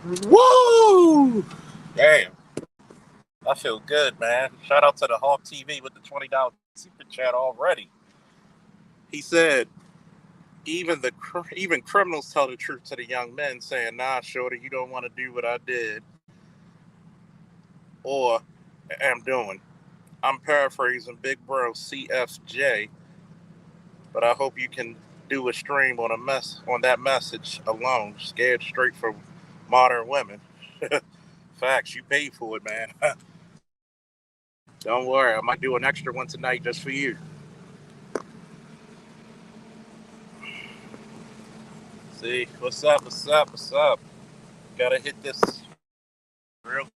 Woo! Damn, I feel good, man. Shout out to the Hawk TV with the $20 super chat already. He said, even criminals tell the truth to the young men, saying, "Nah, shorty, you don't want to do what I did or am doing." I'm paraphrasing Big Bro CFJ, but I hope you can do a stream on that message alone. Scared straight for modern women. Facts, you paid for it, man. Don't worry, I might do an extra one tonight just for you. See, what's up? What's up? What's up? Gotta hit this real.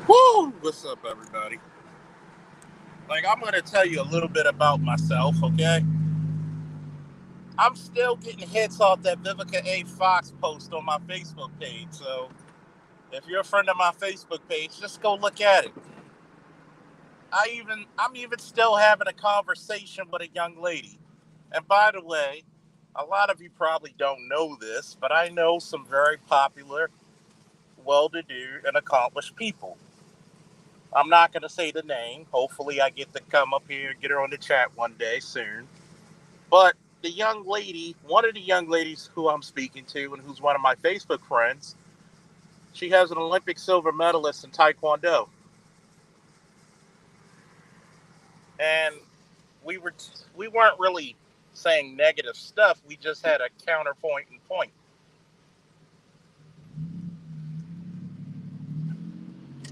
Woo! What's up, everybody? Like, I'm gonna tell you a little bit about myself, okay? I'm still getting hits off that Vivica A. Fox post on my Facebook page. So if you're a friend of my Facebook page, just go look at it. I'm even still having a conversation with a young lady. And by the way, a lot of you probably don't know this, but I know some very popular, well-to-do, and accomplished people. I'm not going to say the name. Hopefully, I get to come up here and get her on the chat one day soon. But the young lady, one of the young ladies who I'm speaking to and who's one of my Facebook friends, she has an Olympic silver medalist in Taekwondo. And we were we weren't really saying negative stuff. We just had a counterpoint and point.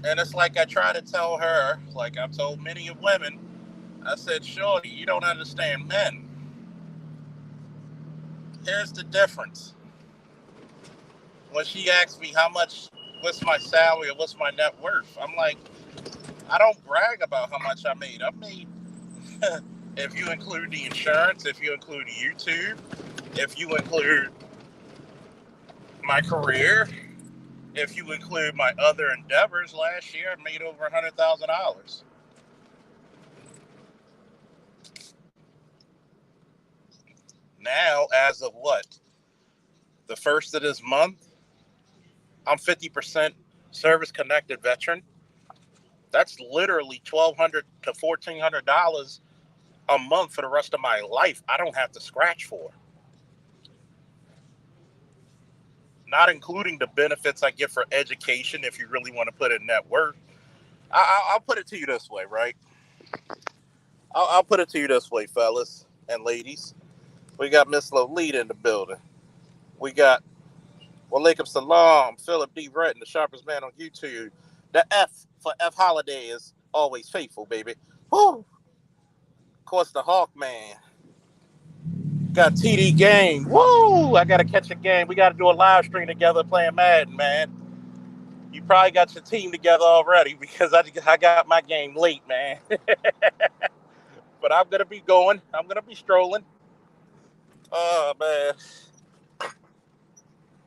And it's like I try to tell her, like I've told many of women, I said, "Shorty, you don't understand men. Here's the difference. When she asks me how much, what's my salary or what's my net worth, I'm like, I don't brag about how much I made. I made, if you include the insurance, if you include YouTube, if you include my career, if you include my other endeavors, last year I made over $100,000. Now, as of what? The first of this month, I'm 50% service connected veteran. That's literally $1,200 to $1,400 a month for the rest of my life. I don't have to scratch for, not including the benefits I get for education. If you really want to put in net worth, I'll put it to you this way, right? I'll put it to you this way, fellas and ladies. We got Miss Lolita in the building. We got Walaikum Salam, Philip D. Retton, the sharpest man on YouTube. The F for F Holiday is always faithful, baby. Woo! Of course, the Hawk Man. Got TD Game. Woo! I got to catch a game. We got to do a live stream together playing Madden, man. You probably got your team together already because I got my game late, man. But I'm going to be going. I'm going to be strolling. Oh, man.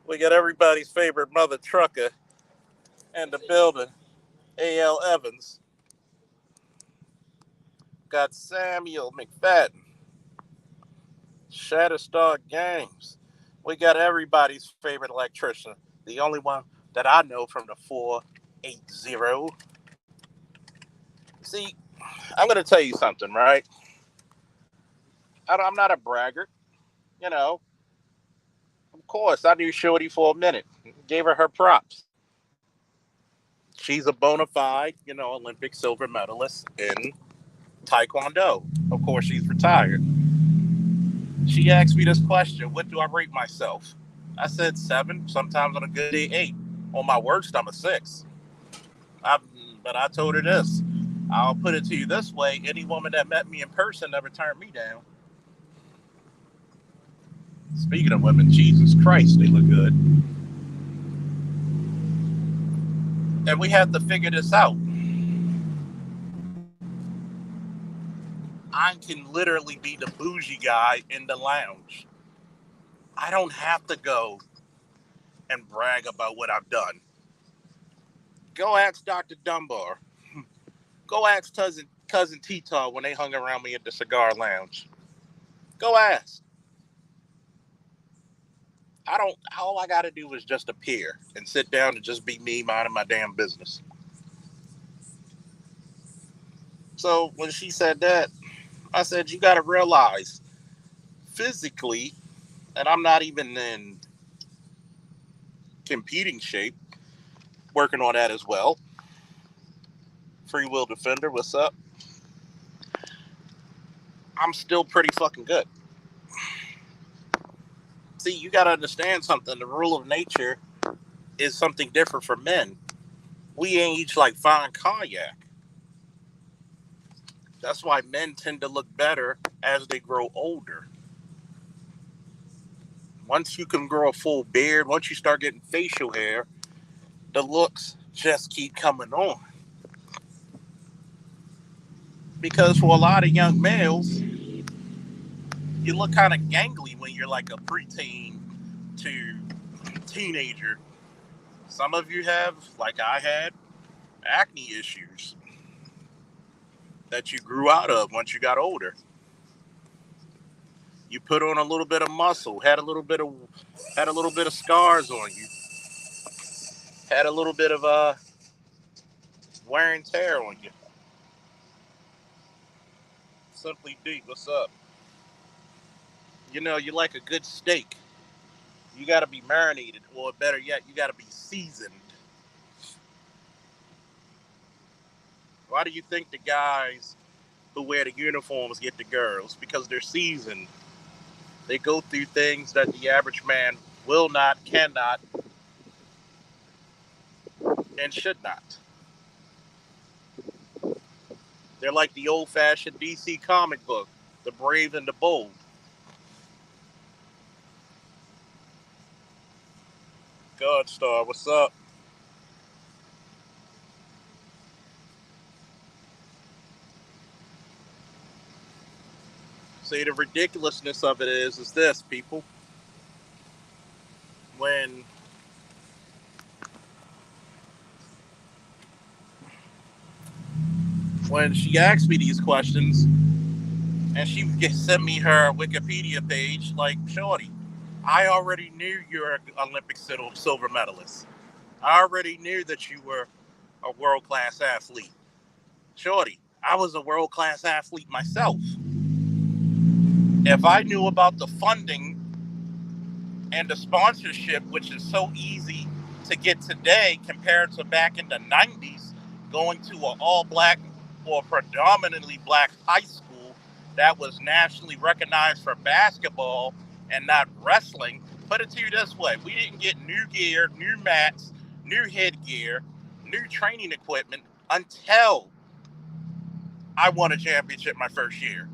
We got everybody's favorite mother trucker in the building, A.L. Evans. Got Samuel McFadden, Shatterstar Games. We got everybody's favorite electrician, the only one that I know from the 480. See, I'm going to tell you something, right? I'm not a braggart, you know. Of course, I knew Shorty for a minute, gave her props. She's a bona fide, Olympic silver medalist in Taekwondo. Of course, she's retired. She asked me this question: what do I rate myself? I said 7, sometimes on a good day 8. On my worst, I'm a 6. I, but I told her this: I'll put it to you this way: any woman that met me in person never turned me down. Speaking of women, Jesus Christ, they look good. And we have to figure this out. I can literally be the bougie guy in the lounge. I don't have to go and brag about what I've done. Go ask Dr. Dunbar. Go ask cousin Tita when they hung around me at the cigar lounge. Go ask. I don't. All I got to do is just appear and sit down and just be me, minding my damn business. So when she said that, I said, you got to realize physically, and I'm not even in competing shape, working on that as well. Free will defender, what's up? I'm still pretty fucking good. See, you got to understand something. The rule of nature is something different for men. We ain't each like fine cognac. That's why men tend to look better as they grow older. Once you can grow a full beard, once you start getting facial hair, the looks just keep coming on. Because for a lot of young males, you look kind of gangly when you're like a preteen to teenager. Some of you have, like I had, acne issues that you grew out of once you got older. You put on a little bit of muscle, had a little bit of scars on you, had a little bit of wear and tear on you. Simply deep, what's up? You know, you like a good steak. You got to be marinated, or better yet, you got to be seasoned. Why do you think the guys who wear the uniforms get the girls? Because they're seasoned. They go through things that the average man will not, cannot, and should not. They're like the old-fashioned DC comic book, The Brave and the Bold. Godstar, what's up? See, the ridiculousness of it is this, people. When when she asked me these questions, and she sent me her Wikipedia page, like, shorty, I already knew you're an Olympic silver medalist. I already knew that you were a world-class athlete. Shorty, I was a world-class athlete myself. If I knew about the funding and the sponsorship, which is so easy to get today compared to back in the 90s, going to an all-black or predominantly black high school that was nationally recognized for basketball and not wrestling. Put it to you this way: we didn't get new gear, new mats, new headgear, new training equipment until I won a championship my first year.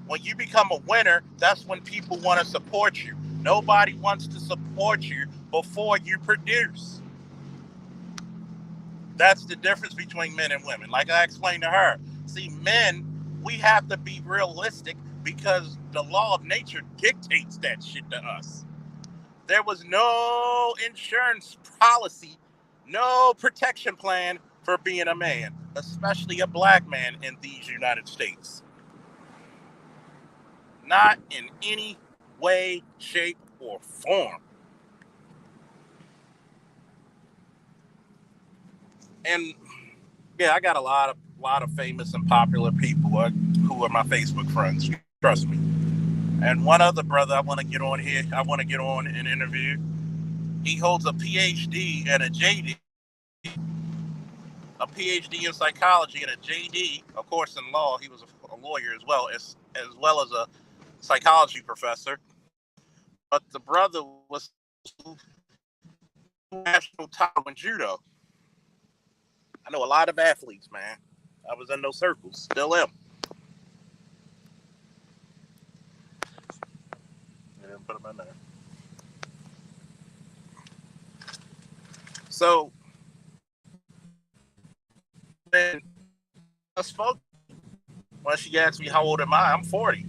When you become a winner, that's when people want to support you. Nobody wants to support you before you produce. That's the difference between men and women. Like I explained to her, see, men, we have to be realistic because the law of nature dictates that shit to us. There was no insurance policy, no protection plan for being a man, especially a black man in these United States. Not in any way, shape, or form. And yeah, I got a lot of famous and popular people who are my Facebook friends. Trust me. And one other brother I want to get on here. I want to get on an interview. He holds a PhD and a JD, a PhD in psychology and a JD, of course, in law. He was a lawyer as well as a psychology professor. But the brother was national title in judo. I know a lot of athletes, man. I was in those circles. Still am. I didn't put them in there. So when I spoke, when she asked me how old am I, I'm 40.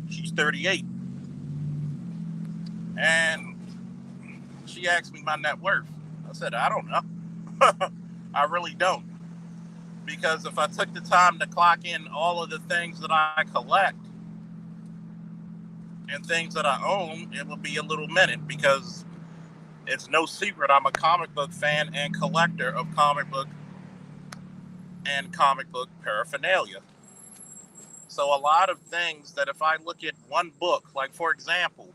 She's 38. And she asked me my net worth. I said, I don't know. I really don't. Because if I took the time to clock in all of the things that I collect and things that I own, it would be a little minute, because it's no secret I'm a comic book fan and collector of comic book paraphernalia. So a lot of things that if I look at one book, like for example,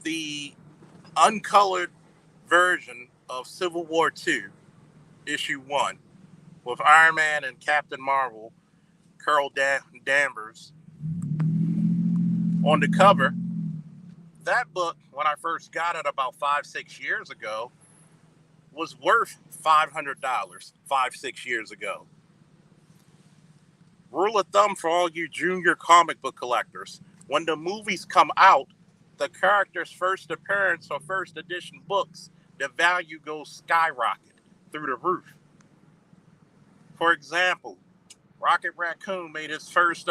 the uncolored version of Civil War II, issue 1, with Iron Man and Captain Marvel, Carol Danvers on the cover. That book, when I first got it about 5-6 years ago, was worth $500 5-6 years ago. Rule of thumb for all you junior comic book collectors: when the movies come out, the character's first appearance or first edition books, the value goes skyrocket through the roof. For example, Rocket Raccoon made his first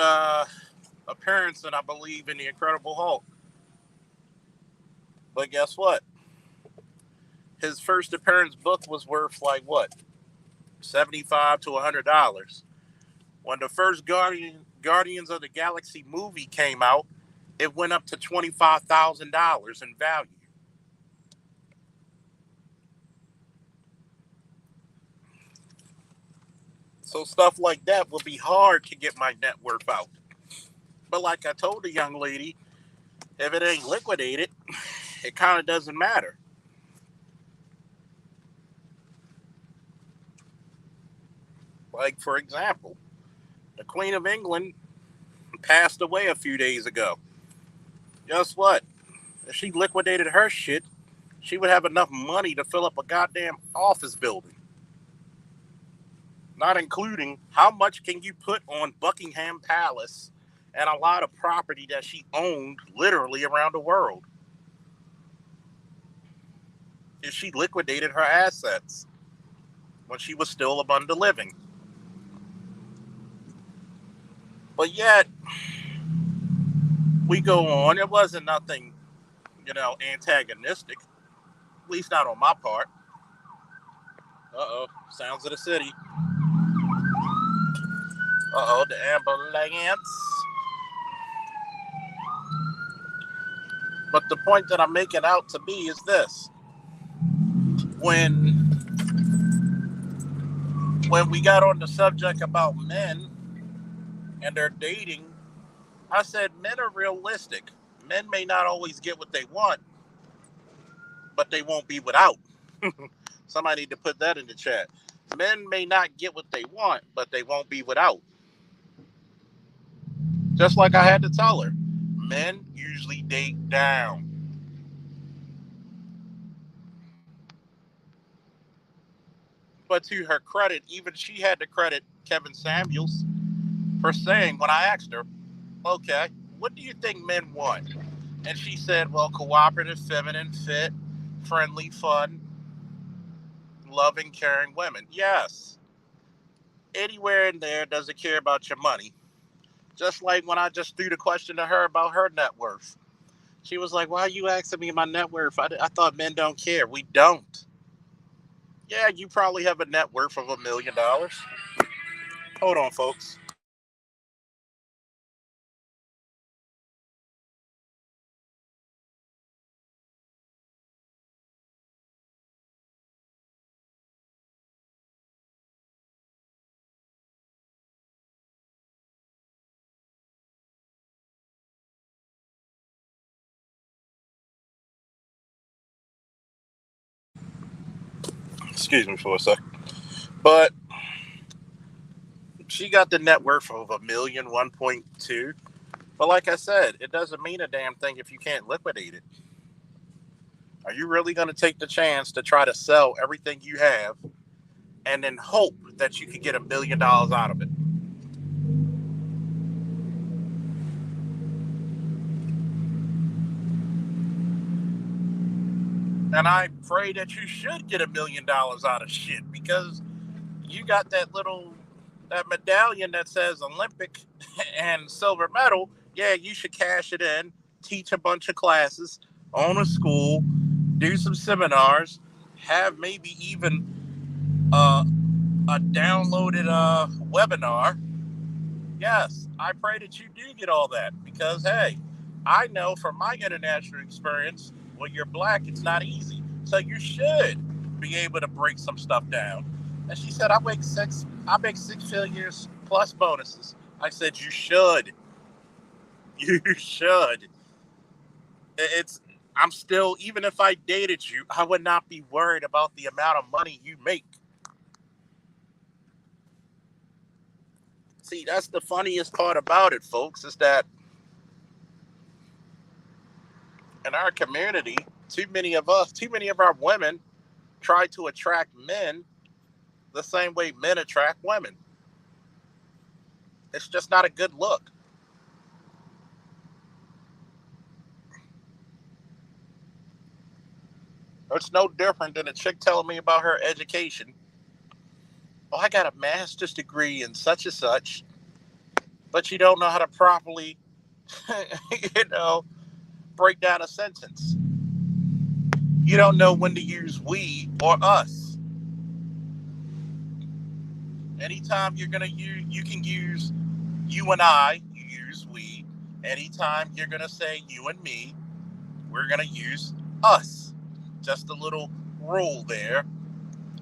appearance, and I believe in the Incredible Hulk. But guess what? His first appearance book was worth like what? $75 to $100. When the first Guardians of the Galaxy movie came out, it went up to $25,000 in value. So stuff like that will be hard to get my net worth out. But like I told the young lady, if it ain't liquidated, it kind of doesn't matter. Like, for example, the Queen of England passed away a few days ago. Guess what? If she liquidated her shit, she would have enough money to fill up a goddamn office building. Not including how much can you put on Buckingham Palace and a lot of property that she owned literally around the world. If she liquidated her assets when she was still among the living. But yet, we go on. It wasn't nothing, antagonistic. At least not on my part. Uh-oh. Sounds of the city. Uh-oh, the ambulance. But the point that I'm making out to be is this. When we got on the subject about men and their dating, I said men are realistic. Men may not always get what they want, but they won't be without. Somebody need to put that in the chat. Men may not get what they want, but they won't be without. Just like I had to tell her, men usually date down. But to her credit, even she had to credit Kevin Samuels for saying, when I asked her, okay, what do you think men want? And she said, well, cooperative, feminine, fit, friendly, fun, loving, caring women. Yes. Anywhere in there doesn't care about your money. Just like when I just threw the question to her about her net worth. She was like, why are you asking me my net worth? I thought men don't care. We don't. Yeah, you probably have a net worth of $1 million. Hold on, folks. Excuse me for a sec. But she got the net worth of $1 million, 1.2. But like I said, it doesn't mean a damn thing if you can't liquidate it. Are you really going to take the chance to try to sell everything you have and then hope that you could get $1 million out of it? And I pray that you should get $1 million out of shit because you got that medallion that says Olympic and silver medal. Yeah, you should cash it in, teach a bunch of classes, own a school, do some seminars, have maybe even a downloaded webinar. Yes, I pray that you do get all that because, hey, I know from my international experience, when you're black, it's not easy. So you should be able to break some stuff down. And she said, I make six figures plus bonuses. I said, you should. You should. It's, I'm still, even if I dated you, I would not be worried about the amount of money you make. See, that's the funniest part about it, folks, is that in our community, too many of our women try to attract men the same way men attract women. It's just not a good look. It's no different than a chick telling me about her education. Oh, I got a master's degree in such and such, but you don't know how to properly, you know, break down a sentence. You don't know when to use we or us. Anytime you're gonna use, you can use you and I. You use we. Anytime you're gonna say you and me, we're gonna use us. Just a little rule there.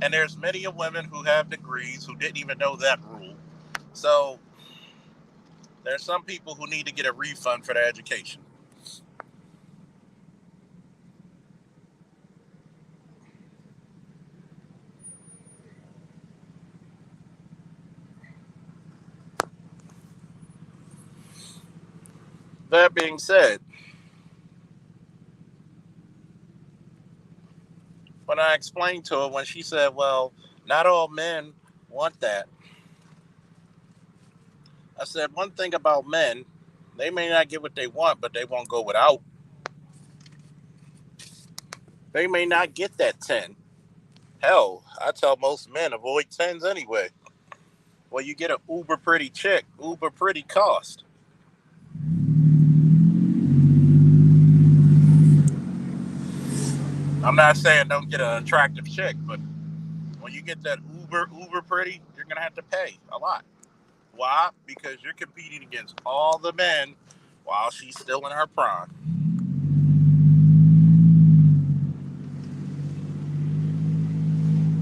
And there's many of women who have degrees who didn't even know that rule. So there's some people who need to get a refund for their education. That being said, when I explained to her, when she said, well, not all men want that, I said, one thing about men, they may not get what they want, but they won't go without. They may not get that 10. Hell, I tell most men avoid 10s anyway. Well, you get an uber pretty chick, uber pretty cost. I'm not saying don't get an attractive chick, but when you get that uber pretty, you're gonna have to pay a lot. Why? Because you're competing against all the men while she's still in her prime.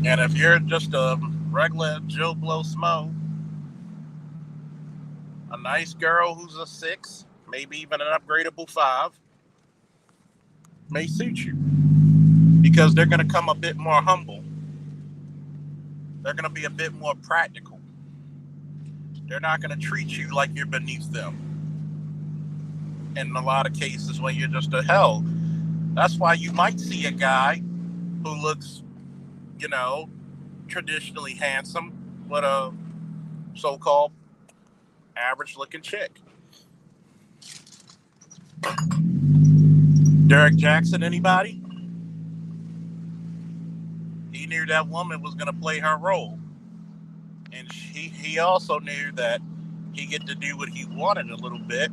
And if you're just a regular Joe Blow Smo, a nice girl who's a 6, maybe even an upgradable 5, may suit you because they're going to come a bit more humble. They're going to be a bit more practical. They're not going to treat you like you're beneath them. In a lot of cases, when you're just a hell, that's why you might see a guy who looks, you know, traditionally handsome with a so-called average-looking chick. Derek Jackson, anybody? He knew that woman was going to play her role. And he also knew that he get to do what he wanted a little bit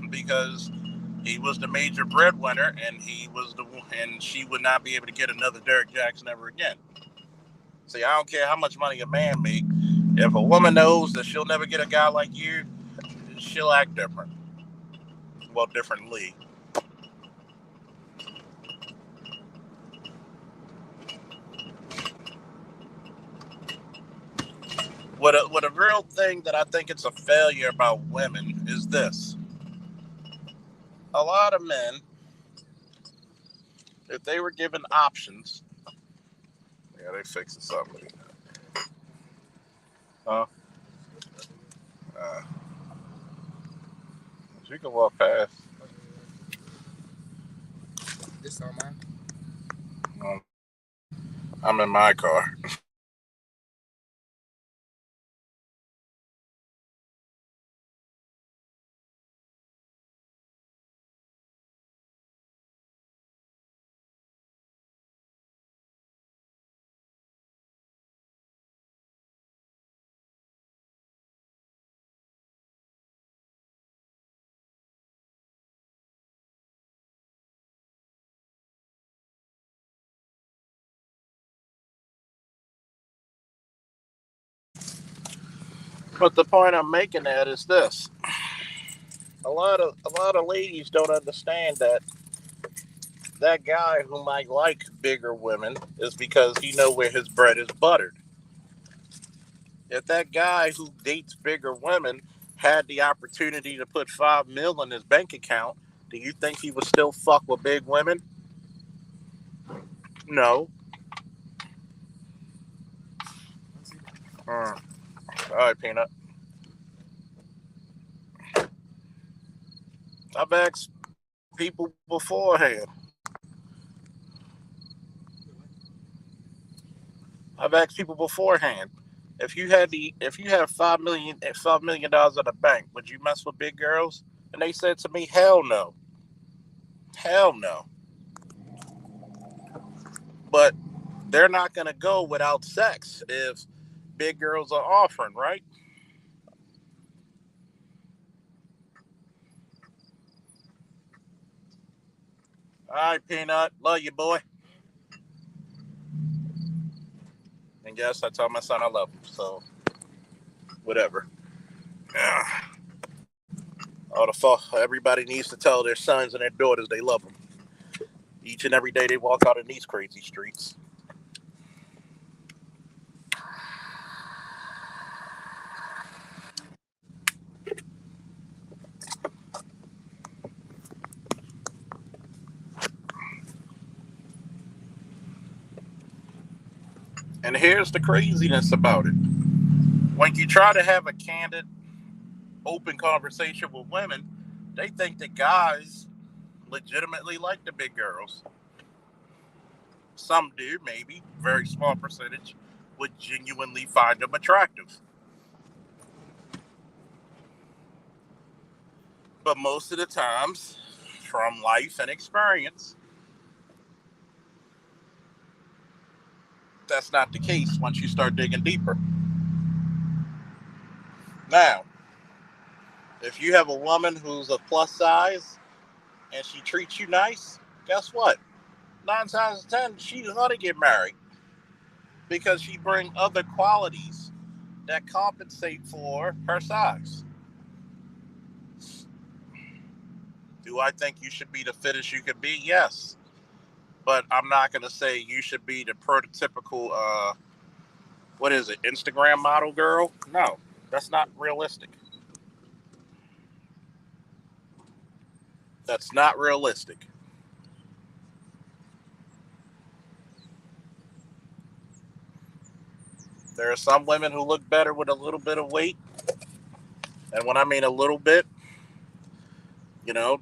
because he was the major breadwinner and and she would not be able to get another Derek Jackson ever again. See, I don't care how much money a man make. If a woman knows that she'll never get a guy like you, she'll act different. Well, differently. What a real thing that I think it's a failure about women is this. A lot of men, if they were given options, yeah, they fixing something. Huh? Uh, you can walk past. This on mine? I'm in my car. But the point I'm making at is this: a lot of ladies don't understand that guy who might like bigger women is because he know where his bread is buttered. If that guy who dates bigger women had the opportunity to put 5 mil in his bank account, do you think he would still fuck with big women? No. All right, Peanut. I've asked people beforehand. I've asked people beforehand. If you have $5 million in the bank, would you mess with big girls? And they said to me, hell no. Hell no. But they're not gonna go without sex if big girls are offering, right? All right, Peanut. Love you, boy. And yes, I tell my son I love him. So whatever. All the fuck. Everybody needs to tell their sons and their daughters they love them each and every day they walk out in these crazy streets. And here's the craziness about it: when you try to have a candid, open conversation with women, they think that guys legitimately like the big girls. Some do, maybe very small percentage would genuinely find them attractive. But most of the times, from life and experience, that's not the case once you start digging deeper. Now, if you have a woman who's a plus size and she treats you nice, guess what? 9 times out of 10, she's gonna get married because she brings other qualities that compensate for her size. Do I think you should be the fittest you could be? Yes, but I'm not gonna say you should be the prototypical what is it, Instagram model girl? No, that's not realistic. That's not realistic. There are some women who look better with a little bit of weight, and when I mean a little bit,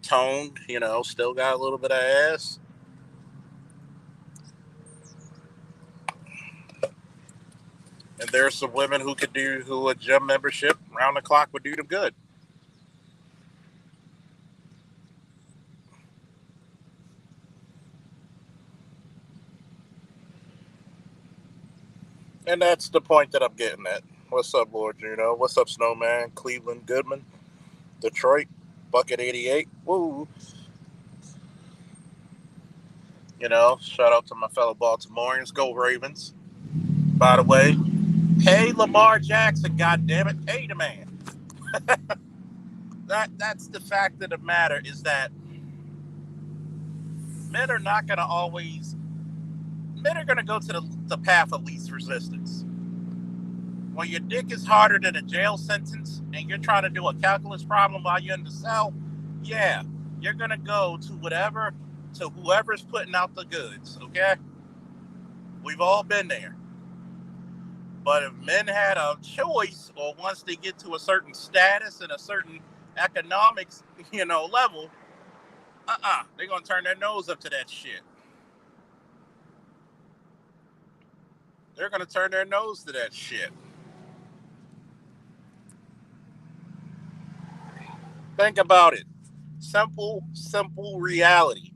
toned, still got a little bit of ass. And there's some women who a gym membership round the clock would do them good. And that's the point that I'm getting at. What's up, Lord Juno? What's up, Snowman? Cleveland Goodman, Detroit, Bucket 88. Woo. Shout out to my fellow Baltimoreans. Go Ravens. By the way, pay Lamar Jackson, God damn it. Pay the man. That's the fact of the matter is that men are not going to always, men are going to go to the path of least resistance. When your dick is harder than a jail sentence and you're trying to do a calculus problem while you're in the cell, yeah, you're going to go to whoever's putting out the goods, okay? We've all been there. But if men had a choice, or once they get to a certain status and a certain economics, level, they're gonna turn their nose up to that shit. They're going to turn their nose to that shit. Think about it. Simple reality.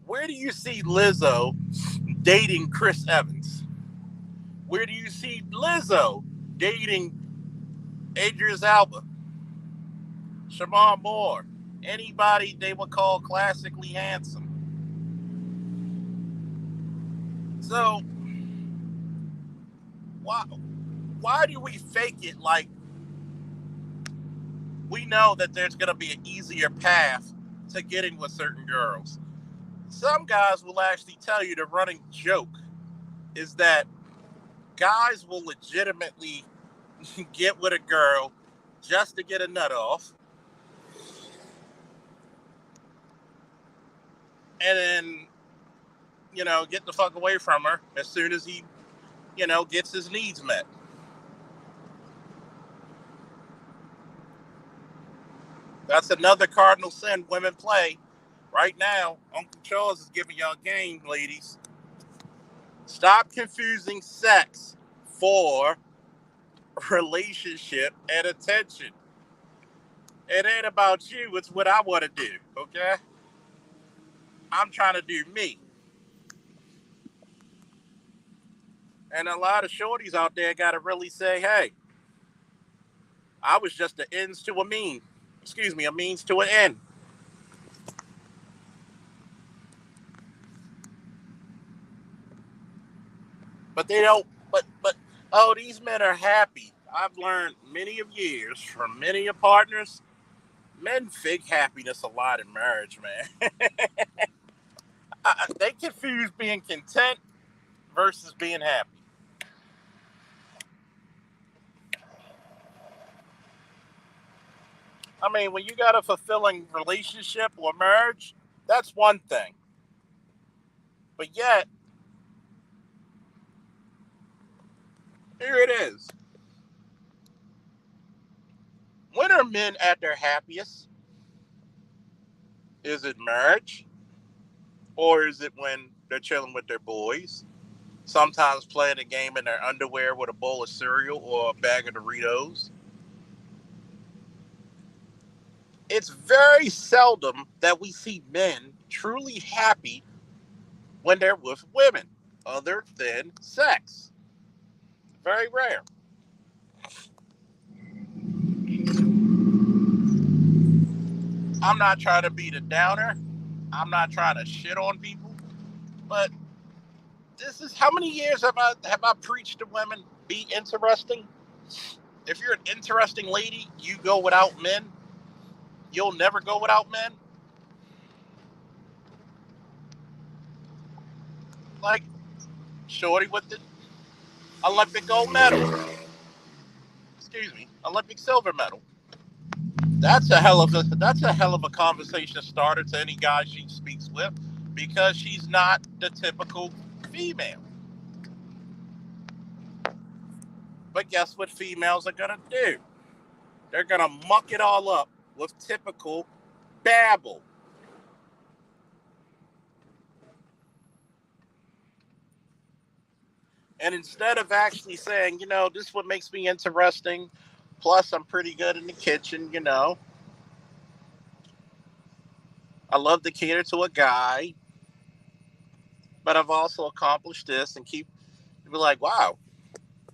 Where do you see Lizzo dating Chris Evans? Where do you see Lizzo dating Idris Elba, Shamar Moore, anybody they would call classically handsome? So why why do we fake it like we know that there's going to be an easier path to getting with certain girls? Some guys will actually tell you the running joke is that guys will legitimately get with a girl just to get a nut off, and then, get the fuck away from her as soon as he, gets his needs met. That's another cardinal sin women play. Right now, Uncle Charles is giving y'all game, ladies. Stop confusing sex for relationship and attention. It ain't about you, it's what I want to do, okay? I'm trying to do me. And a lot of shorties out there got to really say, hey, I was just an ends to a mean. Excuse me, a means to an end. But they don't, oh, these men are happy. I've learned many of years from many of partners, men fake happiness a lot in marriage, man. They confuse being content versus being happy. I mean, when you got a fulfilling relationship or marriage, that's one thing. But yet, here it is. When are men at their happiest? Is it marriage? Or is it when they're chilling with their boys? Sometimes playing a game in their underwear with a bowl of cereal or a bag of Doritos. It's very seldom that we see men truly happy when they're with women, other than sex. Very rare. I'm not trying to be the downer. I'm not trying to shit on people, but this is how many years have I preached to women? Be interesting. If you're an interesting lady, you go without men. You'll never go without men. Like Shorty with the Olympic gold medal. Excuse me, Olympic silver medal. That's a hell of a conversation starter to any guy she speaks with, because she's not the typical female. But guess what females are gonna do? They're gonna muck it all up with typical babble. And instead of actually saying, this is what makes me interesting, plus I'm pretty good in the kitchen. I love to cater to a guy, but I've also accomplished this, and keep be like, wow,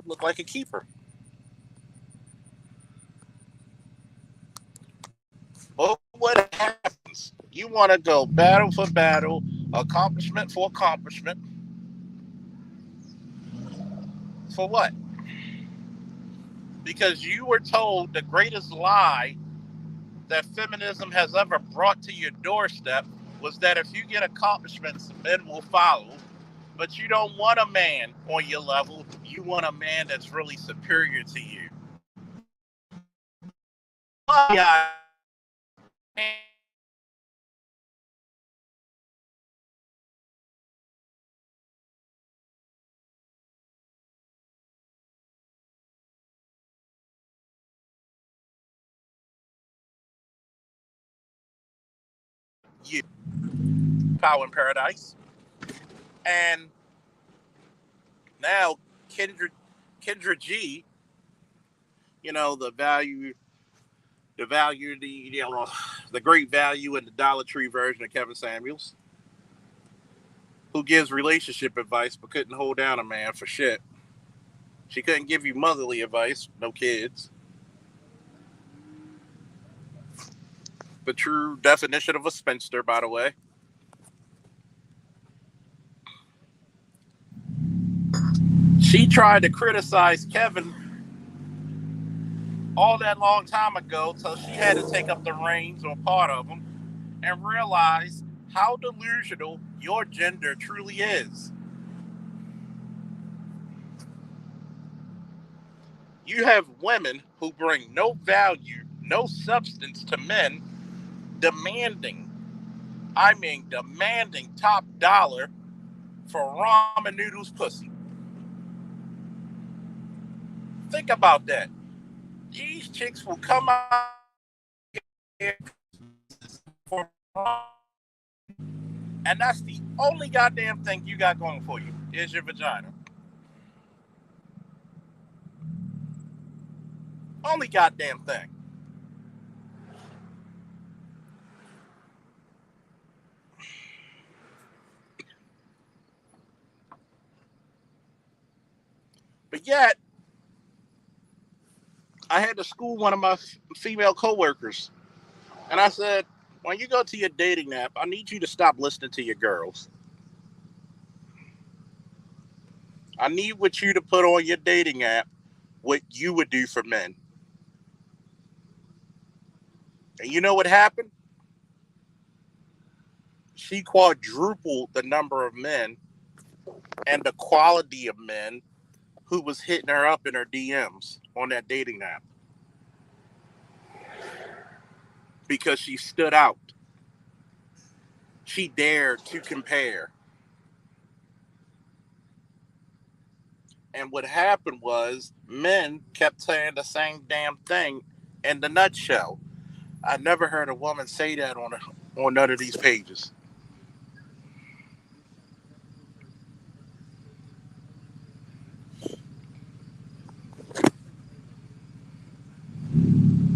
look like a keeper. But what happens? You want to go battle for battle, accomplishment for accomplishment. For what? Because you were told the greatest lie that feminism has ever brought to your doorstep was that if you get accomplishments, men will follow. But you don't want a man on your level. You want a man that's really superior to you. You power in paradise. And now Kendra G, you know, the great value in the Dollar Tree version of Kevin Samuels, who gives relationship advice but couldn't hold down a man for shit. She couldn't give you motherly advice, no kids. The true definition of a spinster, by the way. She tried to criticize Kevin all that long time ago, so she had to take up the reins or part of them and realize how delusional your gender truly is. You have women who bring no value, no substance to men, demanding, I mean demanding top dollar for ramen noodles pussy. Think about that. These chicks will come out here for ramen, and that's the only goddamn thing you got going for you is your vagina. Only goddamn thing. But yet, I had to school one of my female coworkers, and I said, when you go to your dating app, I need you to stop listening to your girls. I need what you to put on your dating app what you would do for men. And you know what happened? She quadrupled the number of men and the quality of men who was hitting her up in her DMs on that dating app because she stood out. She dared to compare. And what happened was men kept saying the same damn thing in the nutshell. I never heard a woman say that on none of these pages.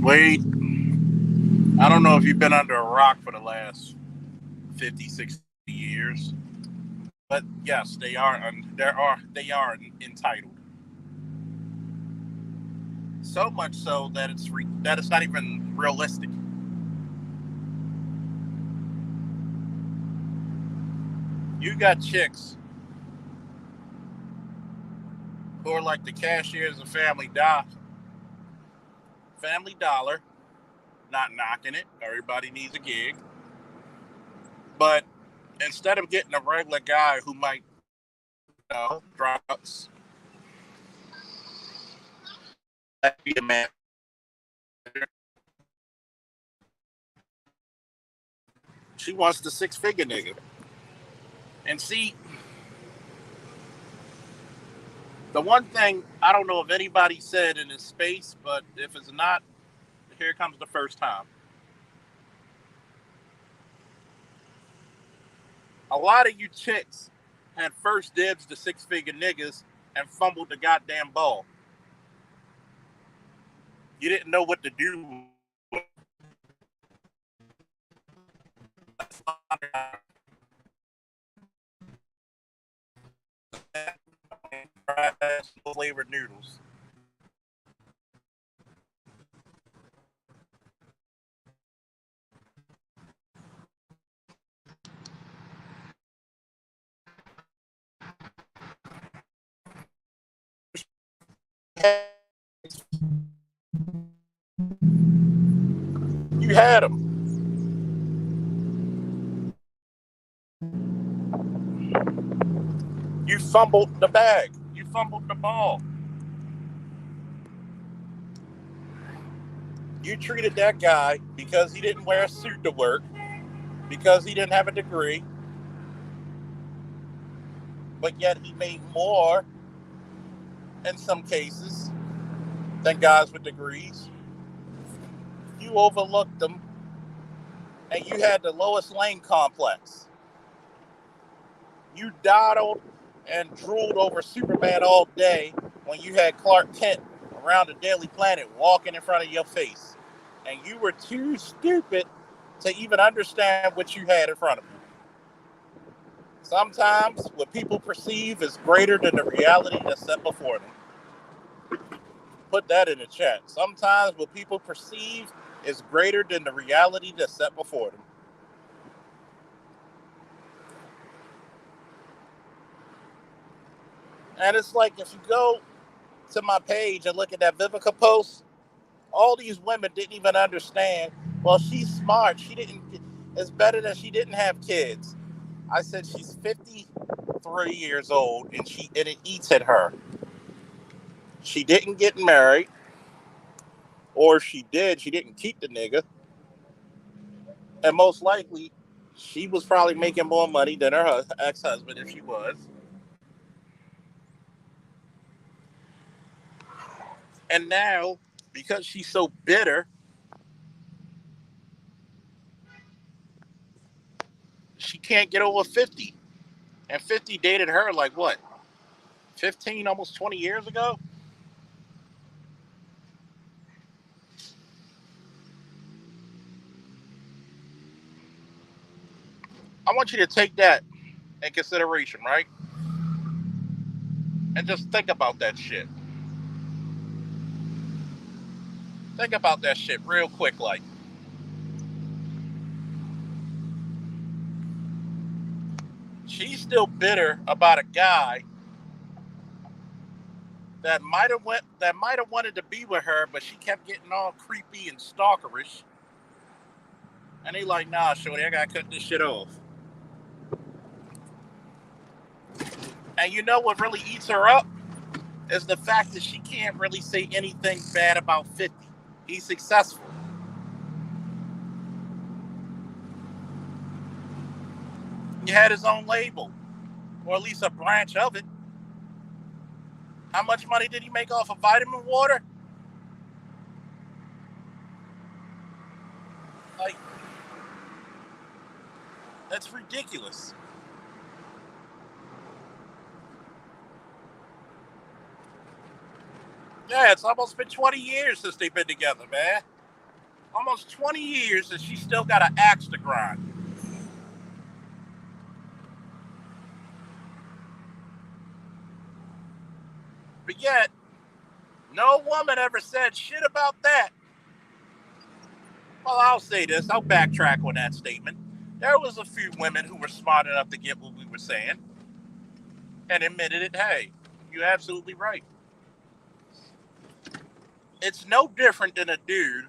Wait, I don't know if you've been under a rock for the last 50, 60 years, but yes, they are entitled. So much so that it's not even realistic. You got chicks who are like the cashiers of Family Dollar, not knocking it. Everybody needs a gig. But instead of getting a regular guy who might, drugs, be a man, she wants the six-figure nigga. And see, the one thing I don't know if anybody said in this space, but if it's not, here comes the first time. A lot of you chicks had first dibs to six-figure niggas and fumbled the goddamn ball. You didn't know what to do. Flavored noodles. You had them. You fumbled the bag. You fumbled the ball. You treated that guy because he didn't wear a suit to work, because he didn't have a degree, but yet he made more in some cases than guys with degrees. You overlooked them and you had the lowest lane complex. You dawdled and drooled over Superman all day when you had Clark Kent around the Daily Planet walking in front of your face. And you were too stupid to even understand what you had in front of you. Sometimes what people perceive is greater than the reality that's set before them. Put that in the chat. Sometimes what people perceive is greater than the reality that's set before them. And it's like if you go to my page and look at that Vivica post, all these women didn't even understand. Well, she's smart. She didn't. It's better that she didn't have kids. I said she's 53 years old and it eats at her. She didn't get married, or if she did, she didn't keep the nigga, and most likely, she was probably making more money than her ex-husband if she was. And now, because she's so bitter, she can't get over 50. And 50 dated her like what? 15, almost 20 years ago? I want you to take that in consideration, right? And just think about that shit. Think about that shit real quick, like. She's still bitter about a guy that might have wanted to be with her, but she kept getting all creepy and stalkerish. And he like, nah, shorty, I gotta cut this shit off. And you know what really eats her up is the fact that she can't really say anything bad about 50. He's successful. He had his own label, or at least a branch of it. How much money did he make off of vitamin water? Like, that's ridiculous. Yeah, it's almost been 20 years since they've been together, man. Almost 20 years and she still got an axe to grind. But yet, no woman ever said shit about that. Well, I'll say this. I'll backtrack on that statement. There was a few women who were smart enough to get what we were saying and admitted it. Hey, you're absolutely right. It's no different than a dude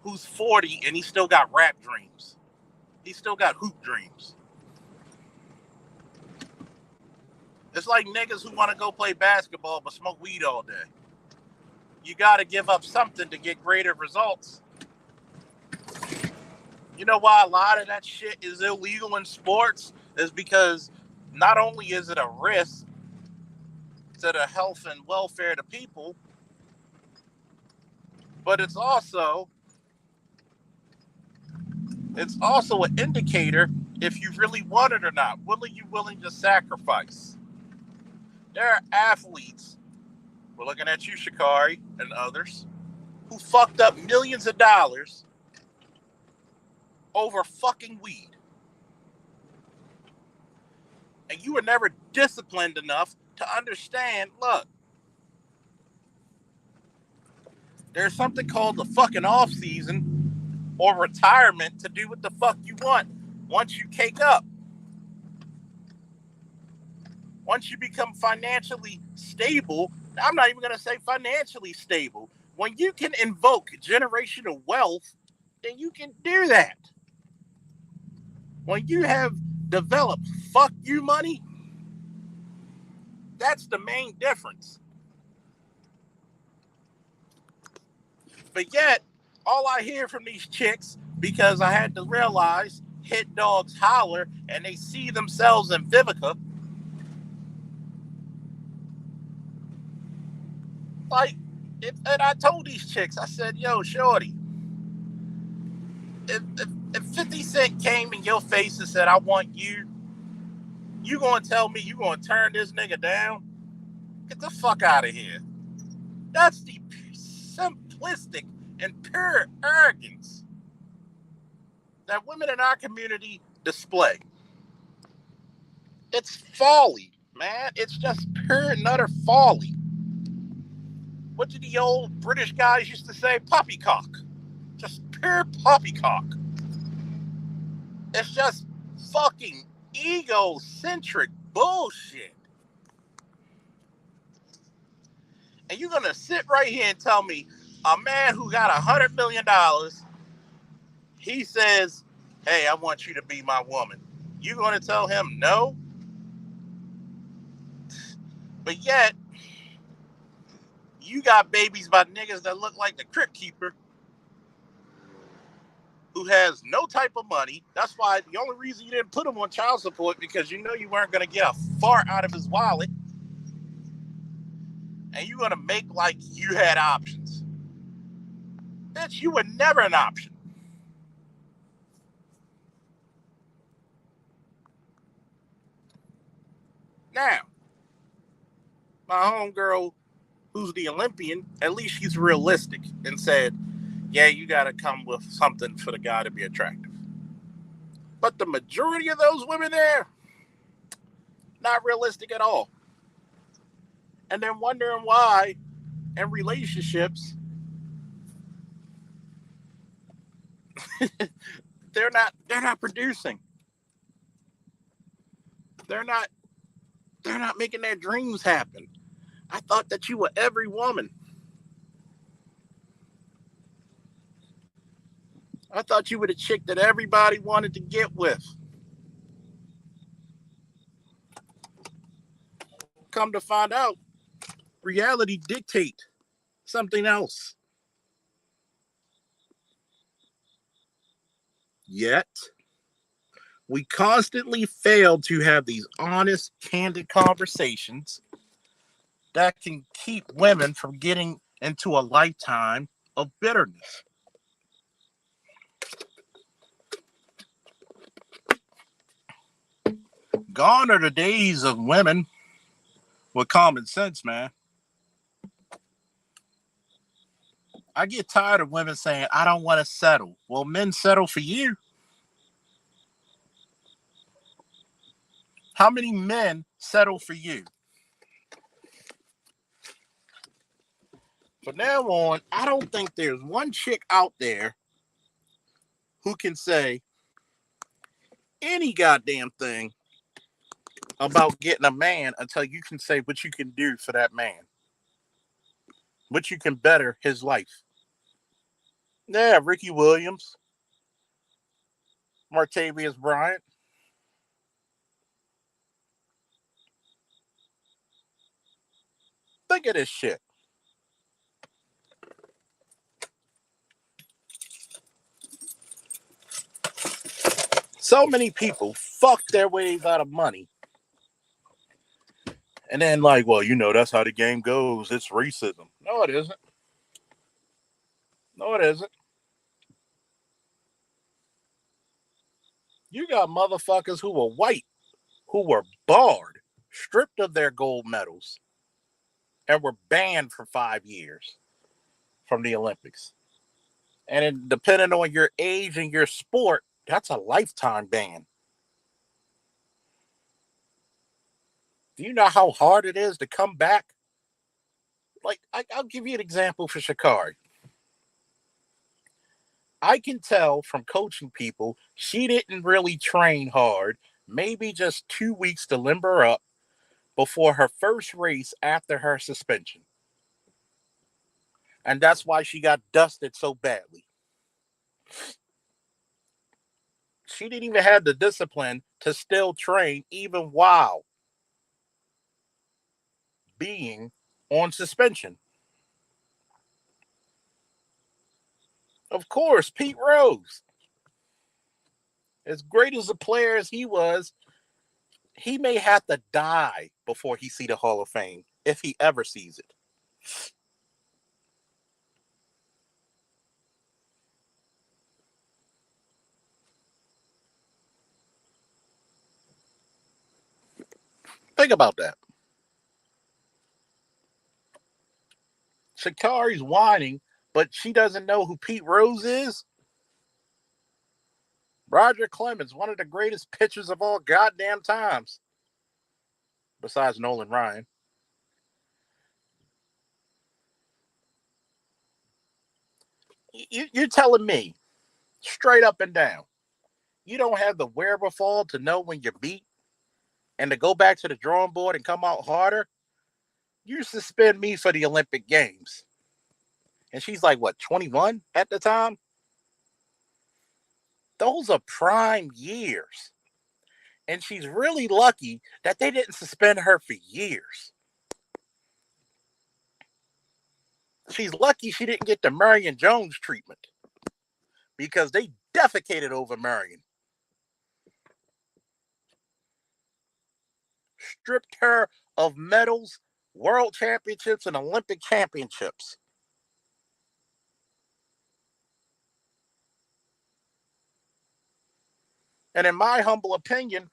who's 40 and he still got rap dreams. He still got hoop dreams. It's like niggas who want to go play basketball but smoke weed all day. You got to give up something to get greater results. You know why a lot of that shit is illegal in sports? Is because not only is it a risk to the health and welfare of the people, but it's also an indicator if you really want it or not. What are you willing to sacrifice? There are athletes, we're looking at you, Shikari, and others, who fucked up millions of dollars over fucking weed. And you were never disciplined enough to understand, look, there's something called the fucking off season or retirement to do what the fuck you want once you cake up. Once you become financially stable, I'm not even going to say financially stable. When you can invoke generational wealth, then you can do that. When you have developed fuck you money, that's the main difference. But yet, all I hear from these chicks, because I had to realize hit dogs holler and they see themselves in Vivica. Like, and I told these chicks, I said, yo, shorty, if 50 Cent came in your face and said, I want you, You gonna tell me you gonna turn this nigga down? Get the fuck out of here. That's the simplistic and pure arrogance that women in our community display. It's folly, man. It's just pure and utter folly. What did the old British guys used to say? Poppycock. Just pure poppycock. It's just fucking egocentric bullshit. And you're gonna sit right here and tell me a man who got $100 million, he says, "Hey, I want you to be my woman." You gonna tell him no? But yet, you got babies by niggas that look like the Crypt Keeper, who has no type of money. That's why the only reason you didn't put him on child support, because you know you weren't gonna get a fart out of his wallet, and you're gonna make like you had options. Bitch, you were never an option. Now, my homegirl, who's the Olympian, at least she's realistic and said, yeah, you got to come with something for the guy to be attractive. But the majority of those women there, not realistic at all. And then wondering why in relationships they're not producing. They're not they're not making their dreams happen. I thought that you were every woman. I thought you were the chick that everybody wanted to get with. Come to find out, reality dictate something else. Yet, we constantly fail to have these honest, candid conversations that can keep women from getting into a lifetime of bitterness. Gone are the days of women with common sense, man. I get tired of women saying, I don't want to settle. Well, men settle for you. How many men settle for you? From now on, I don't think there's one chick out there who can say any goddamn thing about getting a man until you can say what you can do for that man, what you can better his life. Yeah, Ricky Williams, Martavius Bryant. Think of this shit. So many people fuck their ways out of money. And then, like, well, that's how the game goes. It's racism. No, it isn't. No, it isn't. You got motherfuckers who were white, who were barred, stripped of their gold medals, and were banned for 5 years from the Olympics. And then, depending on your age and your sport, that's a lifetime ban. Do you know how hard it is to come back? Like, I'll give you an example for Shakari. I can tell from coaching people she didn't really train hard, maybe just 2 weeks to limber up before her first race after her suspension. And that's why she got dusted so badly. She didn't even have the discipline to still train even while being on suspension. Of course, Pete Rose, as great as a player as he was, he may have to die before he see the Hall of Fame, if he ever sees it. Think about that. Sha'Cari's whining, but she doesn't know who Pete Rose is. Roger Clemens, one of the greatest pitchers of all goddamn times, besides Nolan Ryan. You're telling me, straight up and down, you don't have the wherewithal to know when you're beat and to go back to the drawing board and come out harder? You suspend me for the Olympic Games. And she's like, what, 21 at the time? Those are prime years. And she's really lucky that they didn't suspend her for years. She's lucky she didn't get the Marion Jones treatment because they defecated over Marion. Stripped her of medals, world championships, and Olympic championships. And in my humble opinion,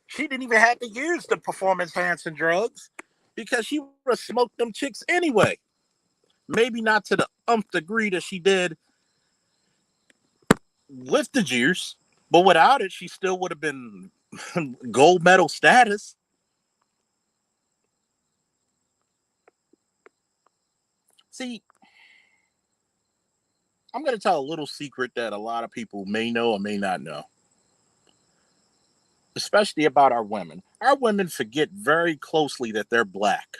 she didn't even have to use the performance-enhancing drugs because she would have smoked them chicks anyway. Maybe not to the degree that she did with the juice, but without it, she still would have been gold medal status. See, I'm going to tell a little secret that a lot of people may know or may not know, especially about our women. Our women forget very closely that they're black.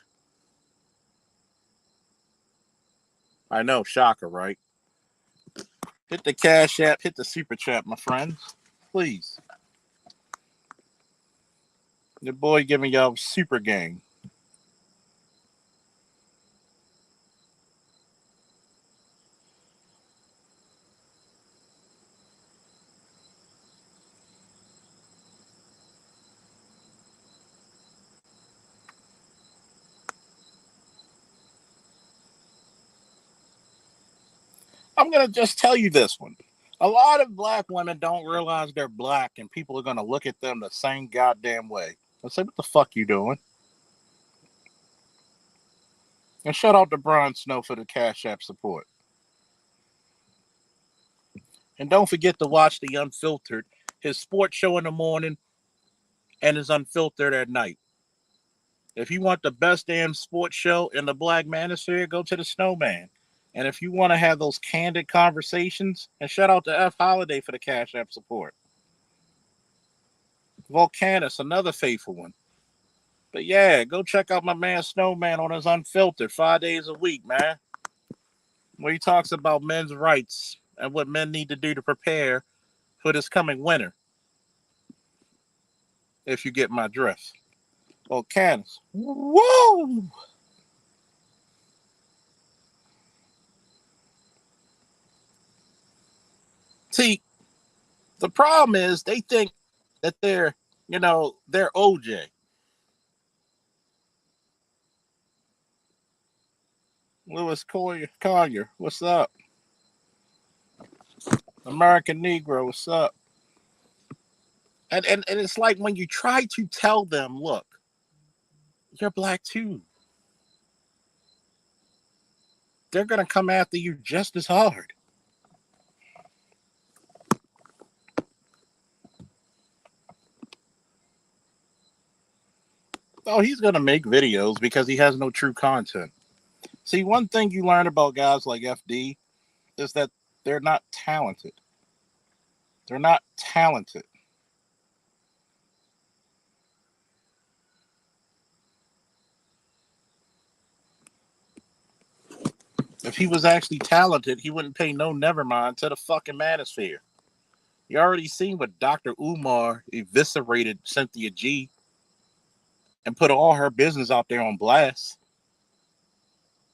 I know, shocker, right? Hit the Cash App, hit the Super Chat, my friends. Please. The boy giving y'all super gang. I'm going to just tell you this one. A lot of black women don't realize they're black, and people are going to look at them the same goddamn way and say, what the fuck you doing? And shout out to Brian Snow for the Cash App support. And don't forget to watch The Unfiltered, his sports show in the morning and his Unfiltered at night. If you want the best damn sports show in the black manosphere, go to the Snowman. And if you want to have those candid conversations, and shout out to F Holiday for the Cash App support. Volcanus, another faithful one. But yeah, go check out my man Snowman on his Unfiltered 5 days a week, man. Where he talks about men's rights and what men need to do to prepare for this coming winter. If you get my drift. Volcanus. Whoa! See, the problem is they think that they're OJ. Lewis Collier, what's up? American Negro, what's up? And it's like when you try to tell them, look, you're black too. They're going to come after you just as hard. Oh, he's going to make videos because he has no true content. See, one thing you learn about guys like FD is that they're not talented. They're not talented. If he was actually talented, he wouldn't pay no nevermind to the fucking manosphere. You already seen what Dr. Umar eviscerated Cynthia G and put all her business out there on blast.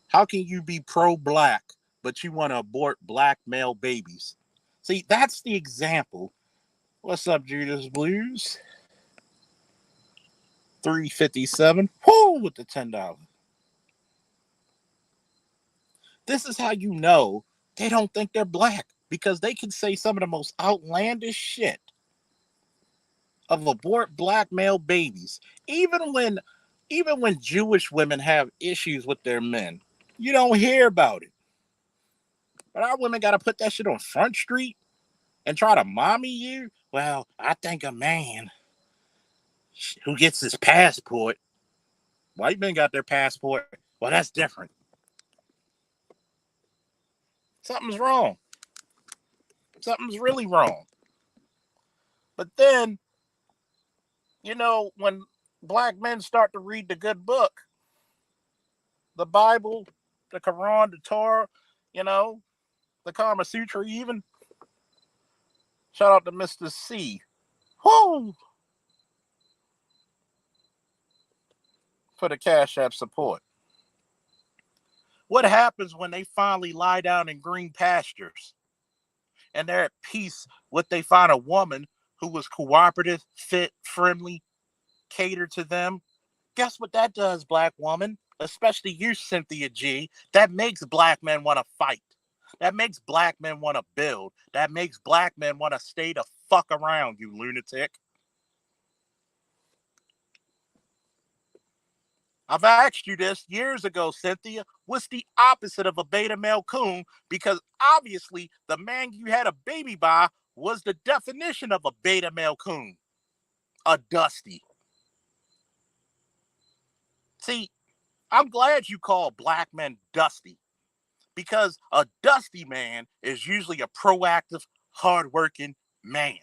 How can you be pro-black, but you want to abort black male babies? See, that's the example. What's up, Judas Blues? 357. Whoo, with the $10. This is how you know they don't think they're black, because they can say some of the most outlandish shit of abort black male babies, even when Jewish women have issues with their men. You don't hear about it. But our women got to put that shit on Front Street and try to mommy you. Well, I think a man who gets his passport, white men got their passport. Well, that's different. Something's wrong. Something's really wrong. But then, when black men start to read the good book, the Bible, the Quran, the Torah, the Kama Sutra, even. Shout out to Mr. C. Whoo! For the Cash App support. What happens when they finally lie down in green pastures and they're at peace with they find a woman who was cooperative, fit, friendly, catered to them? Guess what that does, black woman? Especially you, Cynthia G. That makes black men want to fight. That makes black men want to build. That makes black men want to stay the fuck around, you lunatic. I've asked you this years ago, Cynthia. What's the opposite of a beta male coon? Because obviously the man you had a baby by was the definition of a beta male coon. A dusty. See, I'm glad you call black men dusty. Because a dusty man is usually a proactive, hardworking man.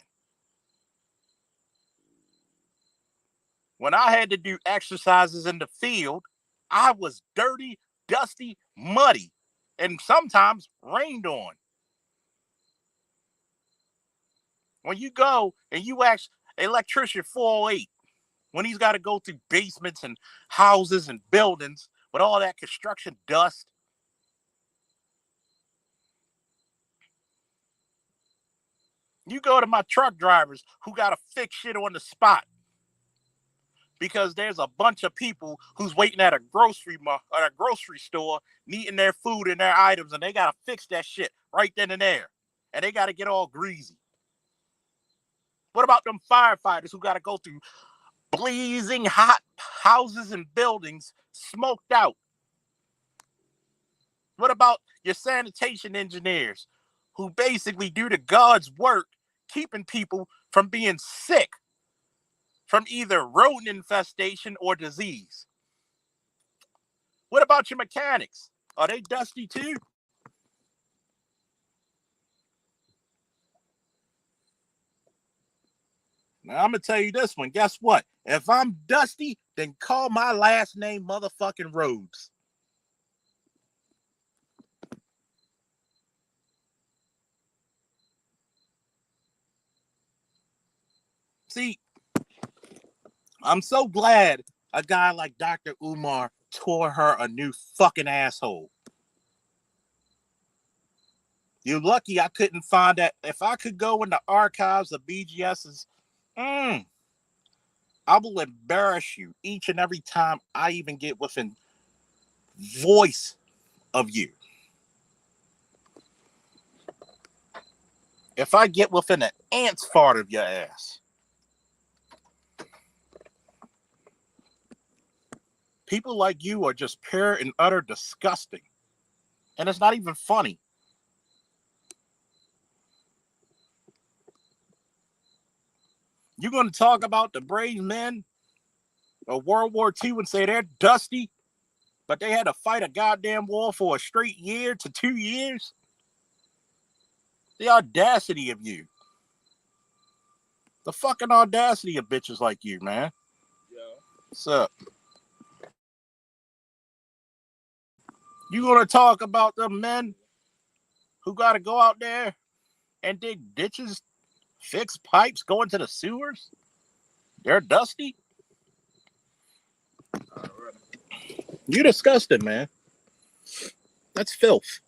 When I had to do exercises in the field, I was dirty, dusty, muddy, and sometimes rained on. When you go and you ask electrician 408, when he's got to go through basements and houses and buildings with all that construction dust, you go to my truck drivers who got to fix shit on the spot because there's a bunch of people who's waiting at a grocery store needing their food and their items, and they got to fix that shit right then and there, and they got to get all greasy. What about them firefighters who got to go through blazing hot houses and buildings smoked out? What about your sanitation engineers who basically do the God's work keeping people from being sick from either rodent infestation or disease? What about your mechanics? Are they dusty too? Now, I'm going to tell you this one. Guess what? If I'm dusty, then call my last name motherfucking Rhodes. See, I'm so glad a guy like Dr. Umar tore her a new fucking asshole. You're lucky I couldn't find that. If I could go in the archives of BGS's, I will embarrass you each and every time I even get within voice of you. If I get within an ant's fart of your ass. People like you are just pure and utter disgusting. And it's not even funny. You're going to talk about the brave men of World War II and say they're dusty, but they had to fight a goddamn war for a straight year to 2 years? The audacity of you. The fucking audacity of bitches like you, man. Yo. What's up? You going to talk about the men who got to go out there and dig ditches, fix pipes, go into the sewers? They're dusty? You disgusting, man. That's filth.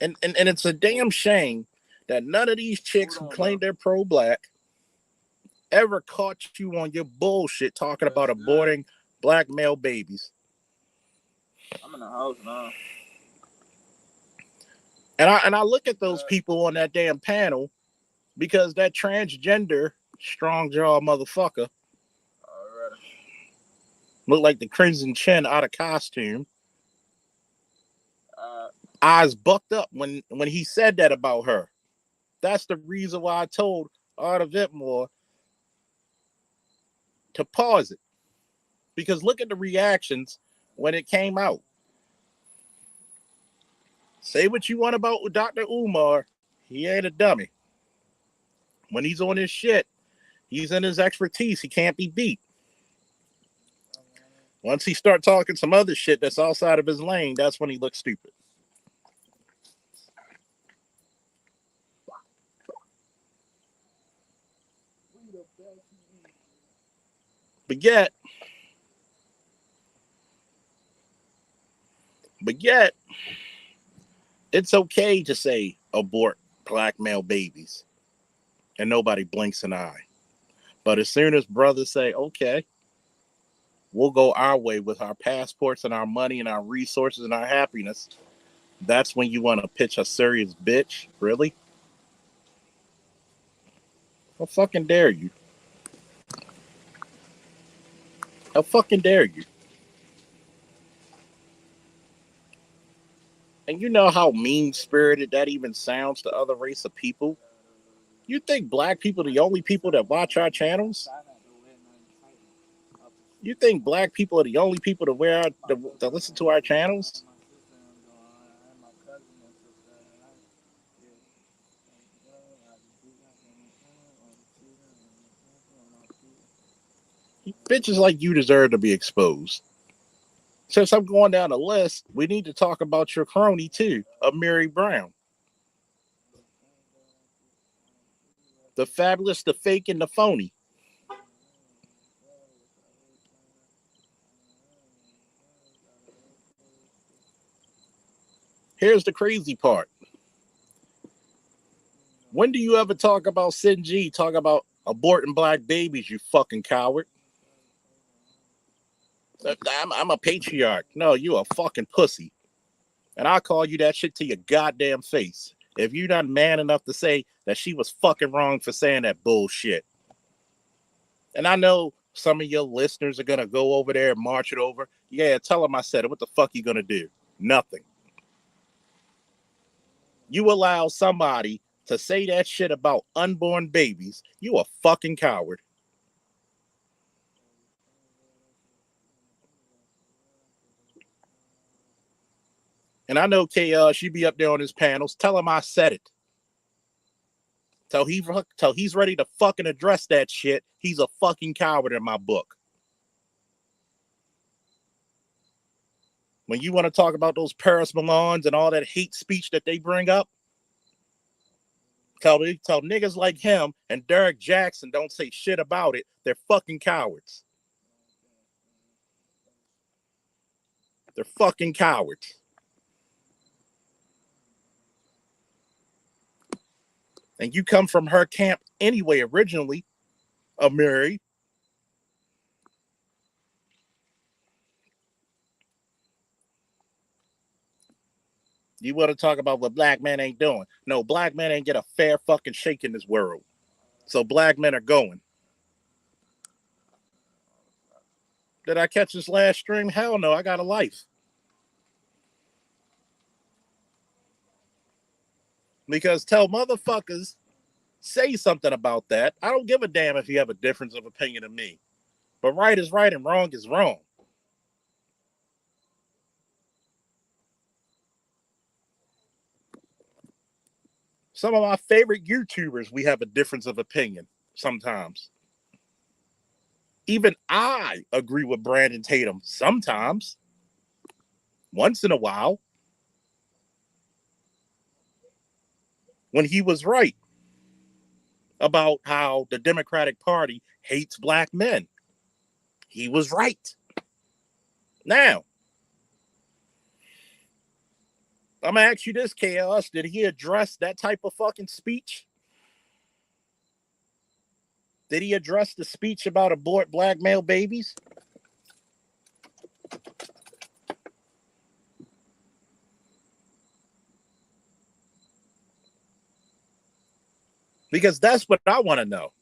And it's a damn shame that none of these chicks who claim they're pro-black ever caught you on your bullshit talking about aborting black male babies. I'm in the house now. And I look at those people on that damn panel, Because that transgender strong jaw motherfucker looked like the Crimson Chin out of costume. Eyes bucked up when he said that about her. That's the reason why I told Arta Whitmore to pause it. Because look at the reactions when it came out. Say what you want about Dr. Umar. He ain't a dummy. When he's on his shit, he's in his expertise. He can't be beat. Once he start talking some other shit that's outside of his lane, that's when he looks stupid. But yet, it's okay to say abort black male babies, and nobody blinks an eye. But as soon as brothers say, okay, we'll go our way with our passports and our money and our resources and our happiness, that's when you want to pitch a serious bitch? Really? How fucking dare you? How fucking dare you? And you know how mean spirited that even sounds to other race of people? You think black people are the only people that watch our channels? You think black people are the only people to listen to our channels? Bitches like you deserve to be exposed. Since I'm going down the list, we need to talk about your crony too, Amiri Brown. The fabulous, the fake, and the phony. Here's the crazy part. When do you ever talk about Sinji, talk about aborting black babies, you fucking coward? I'm a patriarch. No, you a fucking pussy. And I'll call you that shit to your goddamn face. If you're not man enough to say that she was fucking wrong for saying that bullshit. And I know some of your listeners are gonna go over there and march it over. Yeah, tell them I said it. What the fuck you gonna do? Nothing. You allow somebody to say that shit about unborn babies. You a fucking coward. And I know she be up there on his panels. Tell him I said it. Till he's ready to fucking address that shit. He's a fucking coward in my book. When you want to talk about those Paris Milans and all that hate speech that they bring up, tell niggas like him and Derek Jackson don't say shit about it. They're fucking cowards. They're fucking cowards. And you come from her camp anyway, originally, Amiri. You want to talk about what black men ain't doing. No, black men ain't get a fair fucking shake in this world. So black men are going. Did I catch this last stream? Hell no, I got a life. Because tell motherfuckers, say something about that. I don't give a damn if you have a difference of opinion of me. But right is right and wrong is wrong. Some of my favorite YouTubers, we have a difference of opinion sometimes. Even I agree with Brandon Tatum sometimes, once in a while, when he was right about how the Democratic Party hates black men. He was right. Now, I'm going to ask you this, Chaos. Did he address that type of fucking speech? Did he address the speech about abort black male babies? Because that's what I want to know.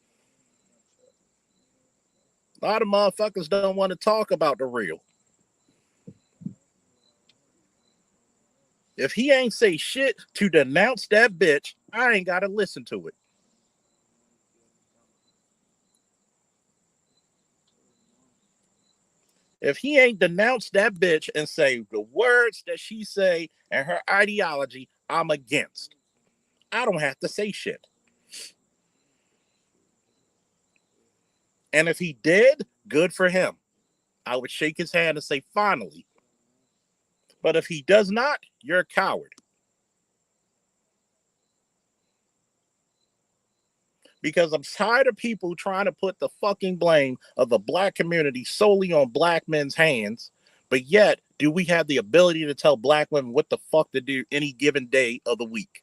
A lot of motherfuckers don't want to talk about the real. If he ain't say shit to denounce that bitch, I ain't got to listen to it. If he ain't denounced that bitch and say the words that she say and her ideology, I'm against. I don't have to say shit. And if he did, good for him. I would shake his hand and say, finally. But if he does not, you're a coward. Because I'm tired of people trying to put the fucking blame of the black community solely on black men's hands. But yet, do we have the ability to tell black women what the fuck to do any given day of the week?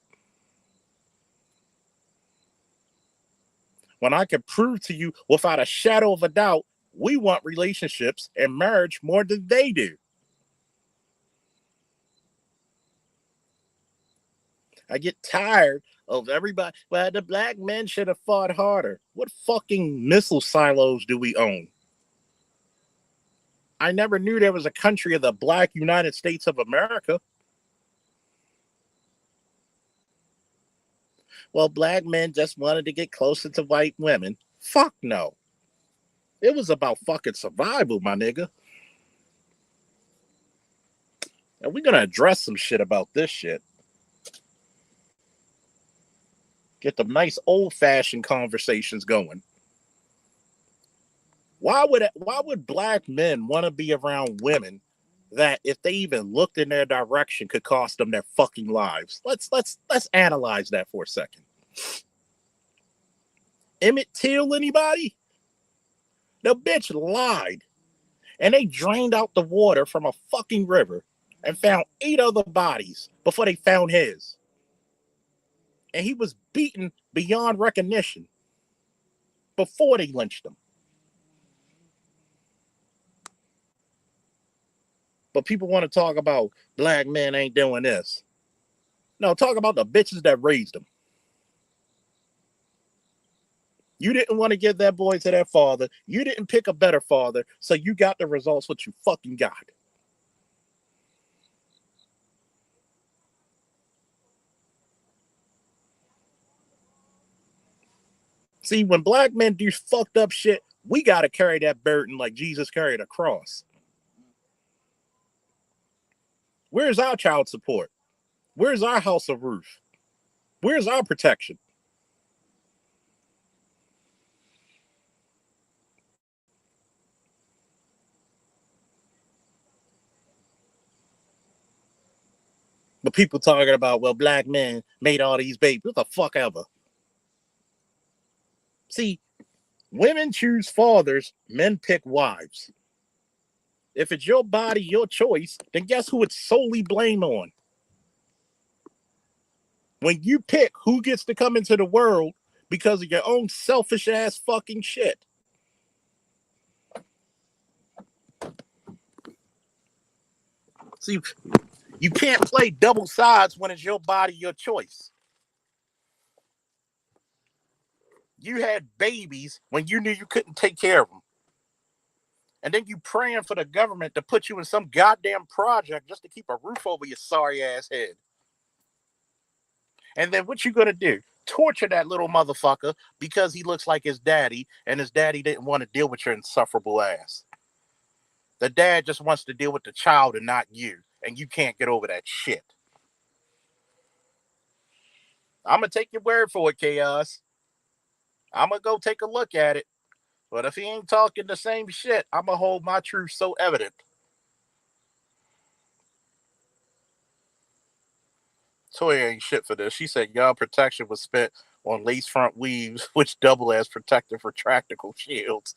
When I can prove to you without a shadow of a doubt, we want relationships and marriage more than they do. I get tired of everybody. Well, the black men should have fought harder. What fucking missile silos do we own? I never knew there was a country of the black United States of America. Well, black men just wanted to get closer to white women. Fuck no. It was about fucking survival, my nigga. And we're gonna address some shit about this shit. Get the nice old-fashioned conversations going. Why would black men want to be around women that if they even looked in their direction could cost them their fucking lives? Let's analyze that for a second. Emmett Till, anybody? The bitch lied. And they drained out the water from a fucking river and found 8 other bodies before they found his. And he was beaten beyond recognition before they lynched him. But people want to talk about black men ain't doing this. No, talk about the bitches that raised them. You didn't want to give that boy to that father. You didn't pick a better father, so you got the results what you fucking got. See, when black men do fucked up shit, we got to carry that burden like Jesus carried a cross. Where's our child support? Where's our house of roof? Where's our protection? But people talking about, well, black men made all these babies. What the fuck ever? See, women choose fathers, men pick wives. If it's your body, your choice, then guess who it's solely blamed on? When you pick who gets to come into the world because of your own selfish ass fucking shit. See, you can't play double sides when it's your body, your choice. You had babies when you knew you couldn't take care of them. And then you praying for the government to put you in some goddamn project just to keep a roof over your sorry ass head. And then what you gonna do? Torture that little motherfucker because he looks like his daddy and his daddy didn't want to deal with your insufferable ass. The dad just wants to deal with the child and not you. And you can't get over that shit. I'm going to take your word for it, Chaos. I'm going to go take a look at it. But if he ain't talking the same shit, I'm going to hold my truth so evident. Toya ain't shit for this. She said young protection was spent on lace front weaves, which double as protective retractable shields.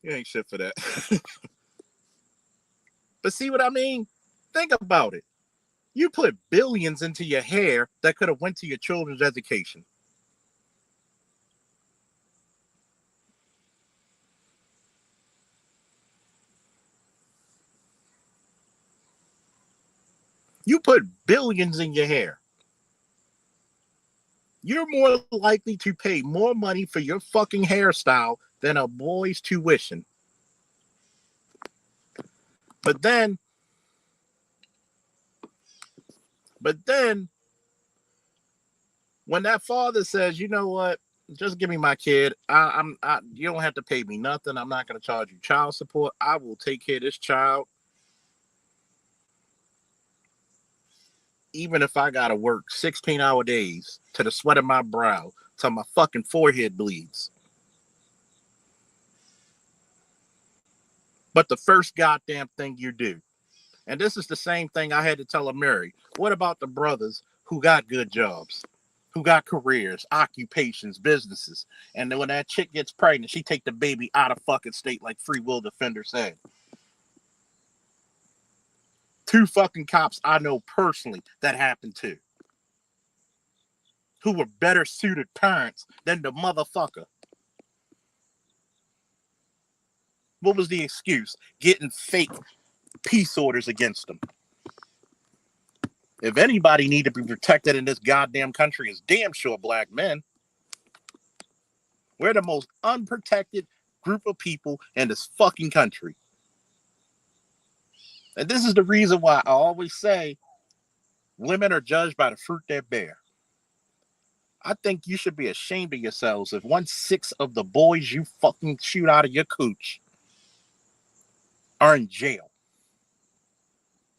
You ain't shit for that. But see what I mean? Think about it. You put billions into your hair that could have went to your children's education. You put billions in your hair. You're more likely to pay more money for your fucking hairstyle than a boy's tuition. But then, but then, when that father says, you know what, just give me my kid. You don't have to pay me nothing. I'm not going to charge you child support. I will take care of this child, even if I got to work 16-hour days to the sweat of my brow till my fucking forehead bleeds. But the first goddamn thing you do, and this is the same thing I had to tell Mary. What about the brothers who got good jobs, who got careers, occupations, businesses, and then when that chick gets pregnant, she take the baby out of fucking state like Free Will Defender said. 2 fucking cops I know personally that happened to, who were better suited parents than the motherfucker. What was the excuse? Getting fake peace orders against them. If anybody need to be protected in this goddamn country, it's damn sure black men. We're the most unprotected group of people in this fucking country. And this is the reason why I always say women are judged by the fruit they bear. I think you should be ashamed of yourselves if 1/6 of the boys you fucking shoot out of your cooch are in jail.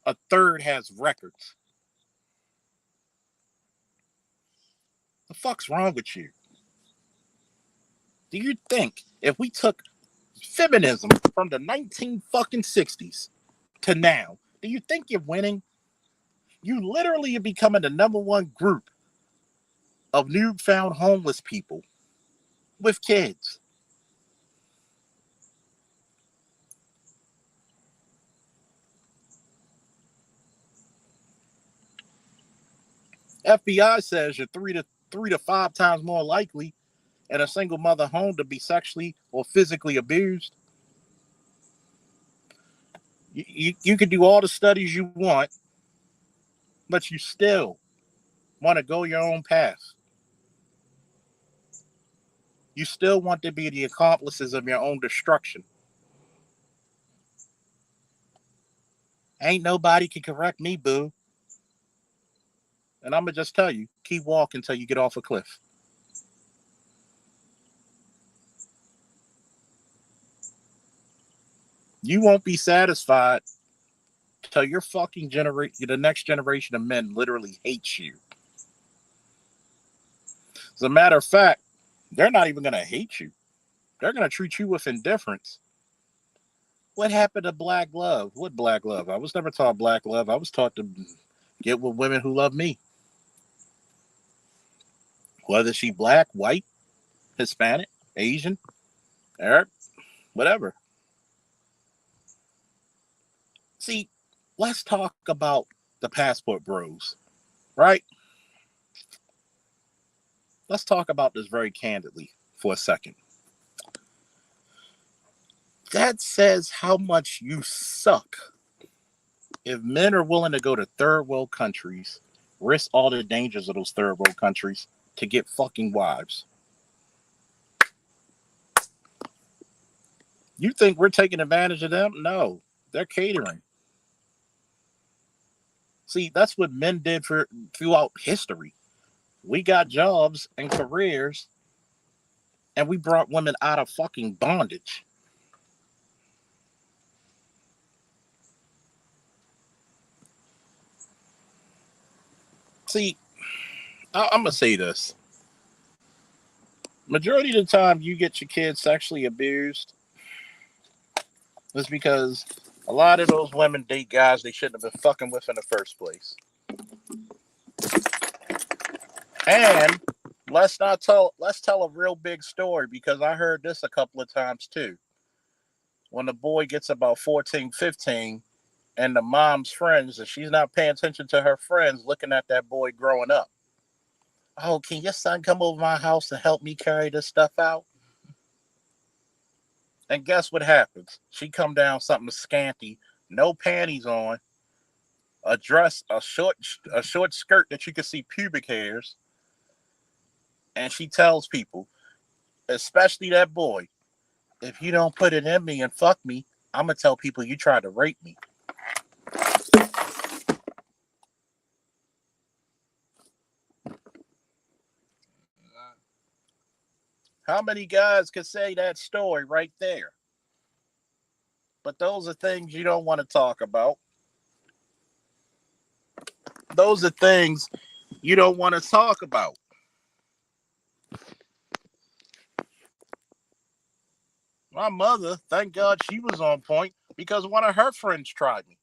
A third has records. The fuck's wrong with you? Do you think if we took feminism from the 1960s to now, do you think you're winning? You literally are becoming the number one group of newfound homeless people with kids. FBI says you're three to 5 times more likely in a single mother home to be sexually or physically abused. You can do all the studies you want, but you still want to go your own path. You still want to be the accomplices of your own destruction. Ain't nobody can correct me, boo. And I'm going to just tell you, keep walking until you get off a cliff. You won't be satisfied till your fucking the next generation of men literally hates you. As a matter of fact, they're not even going to hate you. They're going to treat you with indifference. What happened to black love? What black love? I was never taught black love. I was taught to get with women who love me. Whether she black, white, Hispanic, Asian, Arab, whatever. See, let's talk about the passport bros, right? Let's talk about this very candidly for a second. That says how much you suck. If men are willing to go to third world countries, risk all the dangers of those third world countries to get fucking wives. You think we're taking advantage of them? No, they're catering. See, that's what men did throughout history. We got jobs and careers, and we brought women out of fucking bondage. See, I'm gonna say this. Majority of the time, you get your kids sexually abused is because a lot of those women date guys they shouldn't have been fucking with in the first place. And let's tell a real big story because I heard this a couple of times too. When the boy gets about 14, 15, and the mom's friends, and she's not paying attention to her friends looking at that boy growing up. Oh, can your son come over my house and help me carry this stuff out? And guess what happens? She come down something scanty, no panties on, a dress, a short skirt that you can see pubic hairs, And she tells people, especially that boy, if you don't put it in me and fuck me, I'm going to tell people you tried to rape me. How many guys could say that story right there? But those are things you don't want to talk about. Those are things you don't want to talk about. My mother, thank God she was on point because one of her friends tried me.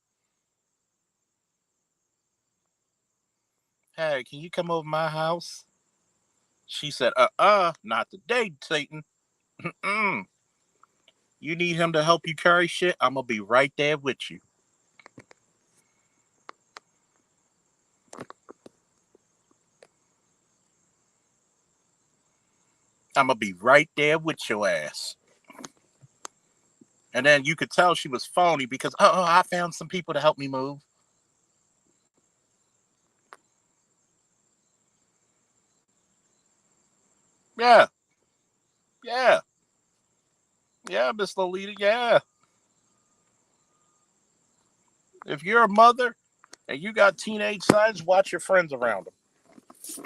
Hey, can you come over my house? She said, not today, Satan. Mm-mm. You need him to help you carry shit? I'm going to be right there with you. I'm going to be right there with your ass. And then you could tell she was phony because, I found some people to help me move. Yeah, yeah, yeah, Miss Lolita, yeah. If you're a mother and you got teenage sons, watch your friends around them.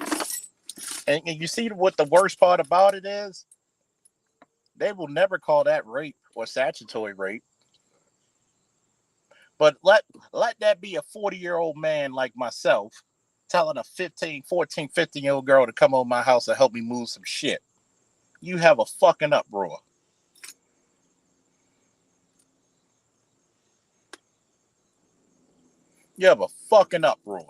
And you see what the worst part about it is? They will never call that rape or statutory rape. But let that be a 40-year-old man like myself telling a 15, 14, 15-year-old girl to come over my house and help me move some shit. You have a fucking uproar. You have a fucking uproar.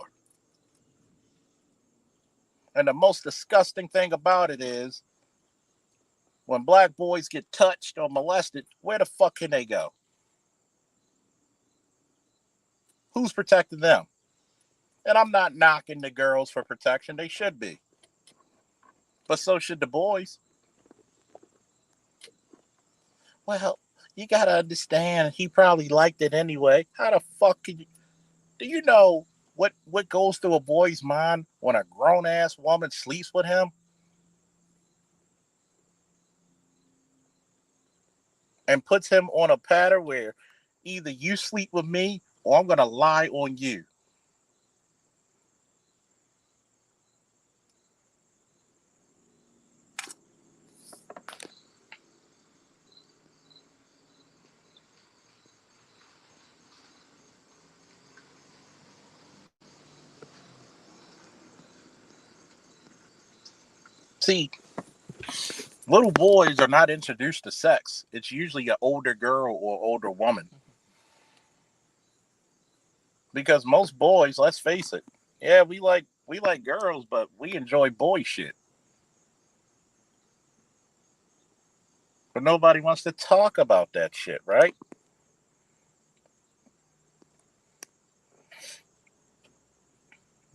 And the most disgusting thing about it is when black boys get touched or molested, where the fuck can they go? Who's protecting them? And I'm not knocking the girls for protection. They should be. But so should the boys. Well, you gotta understand, he probably liked it anyway. How the fuck can you? Do you know what goes through a boy's mind when a grown ass woman sleeps with him and puts him on a pattern where either you sleep with me or I'm gonna lie on you? See, little boys are not introduced to sex. It's usually an older girl or older woman. Because most boys, let's face it, yeah, we like girls, but we enjoy boy shit. But nobody wants to talk about that shit, right?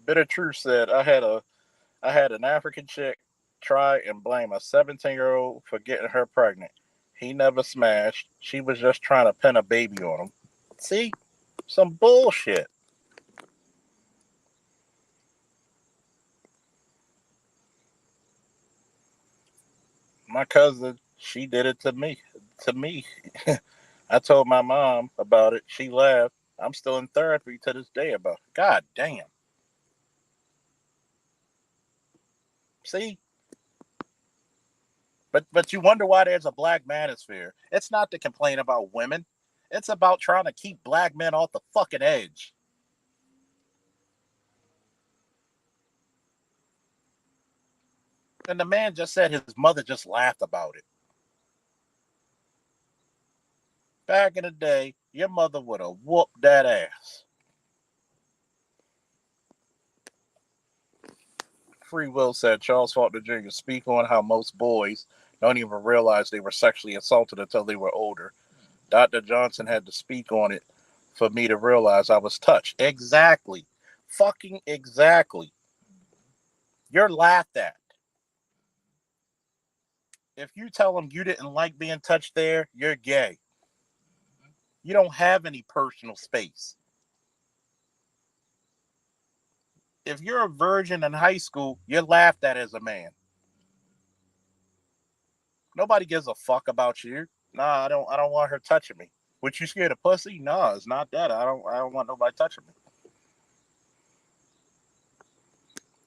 Bitter Truth said I had an African chick try and blame a 17-year-old for getting her pregnant. He never smashed. She was just trying to pin a baby on him. See? Some bullshit. My cousin, she did it to me. To me. I told my mom about it. She laughed. I'm still in therapy to this day about it. God damn. See? But you wonder why there's a black manosphere. It's not to complain about women. It's about trying to keep black men off the fucking edge. And the man just said his mother just laughed about it. Back in the day, your mother would have whooped that ass. Free Will said Charles Faulkner Jr. speak on how most boys don't even realize they were sexually assaulted until they were older. Dr. Johnson had to speak on it for me to realize I was touched. Exactly. Fucking exactly. You're laughed at. If you tell them you didn't like being touched there, you're gay. You don't have any personal space. If you're a virgin in high school, you're laughed at as a man. Nobody gives a fuck about you. Nah, I don't want her touching me. Would you scared of pussy? No, it's not that. I don't want nobody touching me.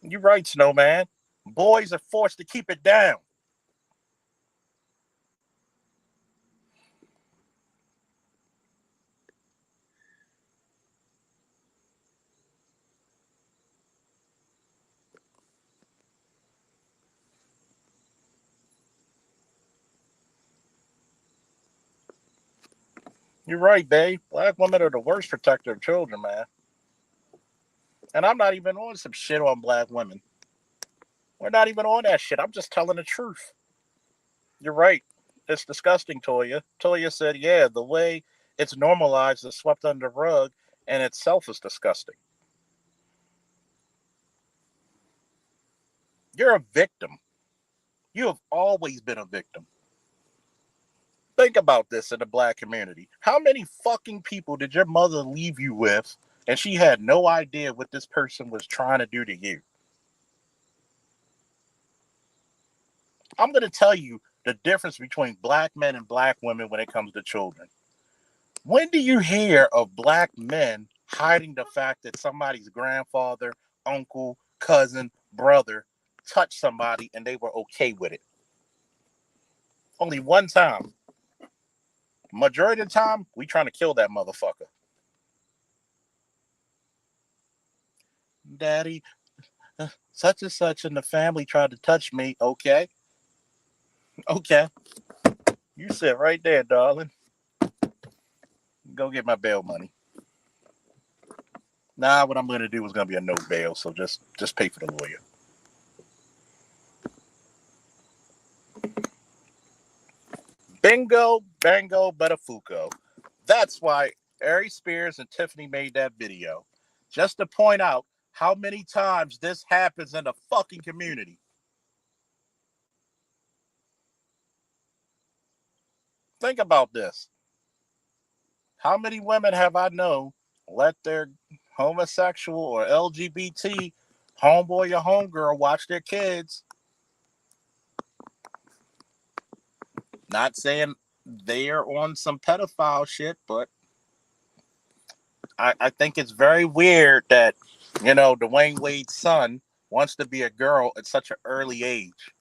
You're right, Snowman. Boys are forced to keep it down. You're right, babe. Black women are the worst protector of children, man. And I'm not even on some shit on black women. We're not even on that shit. I'm just telling the truth. You're right. It's disgusting, Toya. Toya said, yeah, the way it's normalized is swept under the rug and itself is disgusting. You're a victim. You have always been a victim. Think about this in the black community. How many fucking people did your mother leave you with and she had no idea what this person was trying to do to you? I'm going to tell you the difference between black men and black women when it comes to children. When do you hear of black men hiding the fact that somebody's grandfather, uncle, cousin, brother touched somebody and they were okay with it? Only one time. Majority of the time, we trying to kill that motherfucker. Daddy, such and such in the family tried to touch me. Okay. Okay. You sit right there, darling. Go get my bail money. Nah, what I'm gonna do is gonna be a no bail, so just pay for the lawyer. Bingo, bango, bettafuco. That's why Ari Spears and Tiffany made that video. Just to point out how many times this happens in the fucking community. Think about this. How many women have I known let their homosexual or LGBT homeboy or homegirl watch their kids? Not saying they're on some pedophile shit, but I think it's very weird that, Dwayne Wade's son wants to be a girl at such an early age.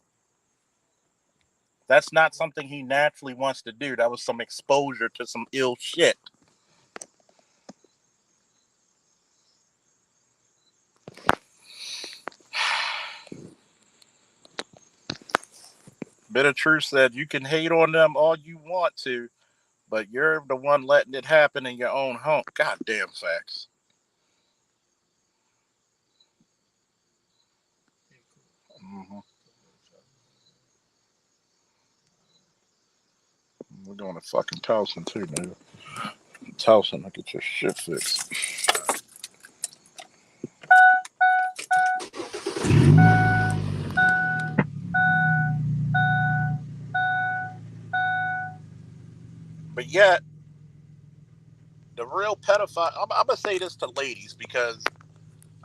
That's not something he naturally wants to do. That was some exposure to some ill shit. Bit of Truth said you can hate on them all you want to, but you're the one letting it happen in your own home. Goddamn facts. Mm-hmm. We're going to fucking Towson too, man. Towson, I get your shit fixed. But yet, the real pedophile. I'm gonna say this to ladies because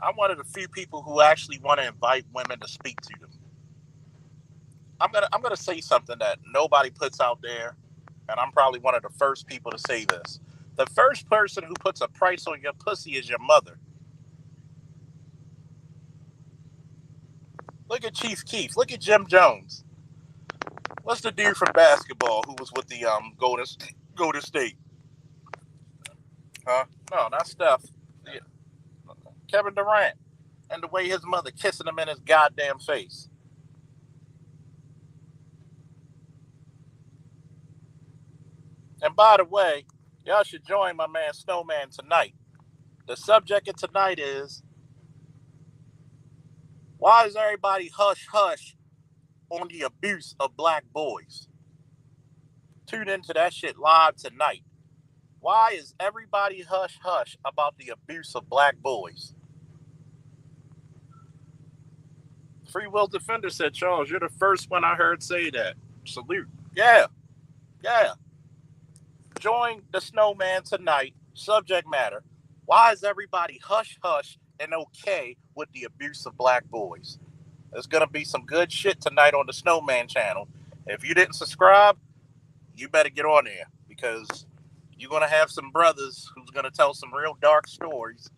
I'm one of the few people who actually want to invite women to speak to them. I'm gonna say something that nobody puts out there, and I'm probably one of the first people to say this. The first person who puts a price on your pussy is your mother. Look at Chief Keef. Look at Jim Jones. What's the dude from basketball who was with the Golden State? Huh? No, not Steph. Yeah. Kevin Durant. And the way his mother kissing him in his goddamn face. And by the way, y'all should join my man Snowman tonight. The subject of tonight is, why is everybody hush hush on the abuse of black boys? Tune into that shit live tonight. Why is everybody hush hush about the abuse of black boys? Free Will Defender said, Charles, you're the first one I heard say that. Salute. Yeah, yeah. Join the Snowman tonight. Subject matter, why is everybody hush hush and okay with the abuse of black boys? There's going to be some good shit tonight on the Snowman channel. If you didn't subscribe, you better get on there because you're going to have some brothers who's going to tell some real dark stories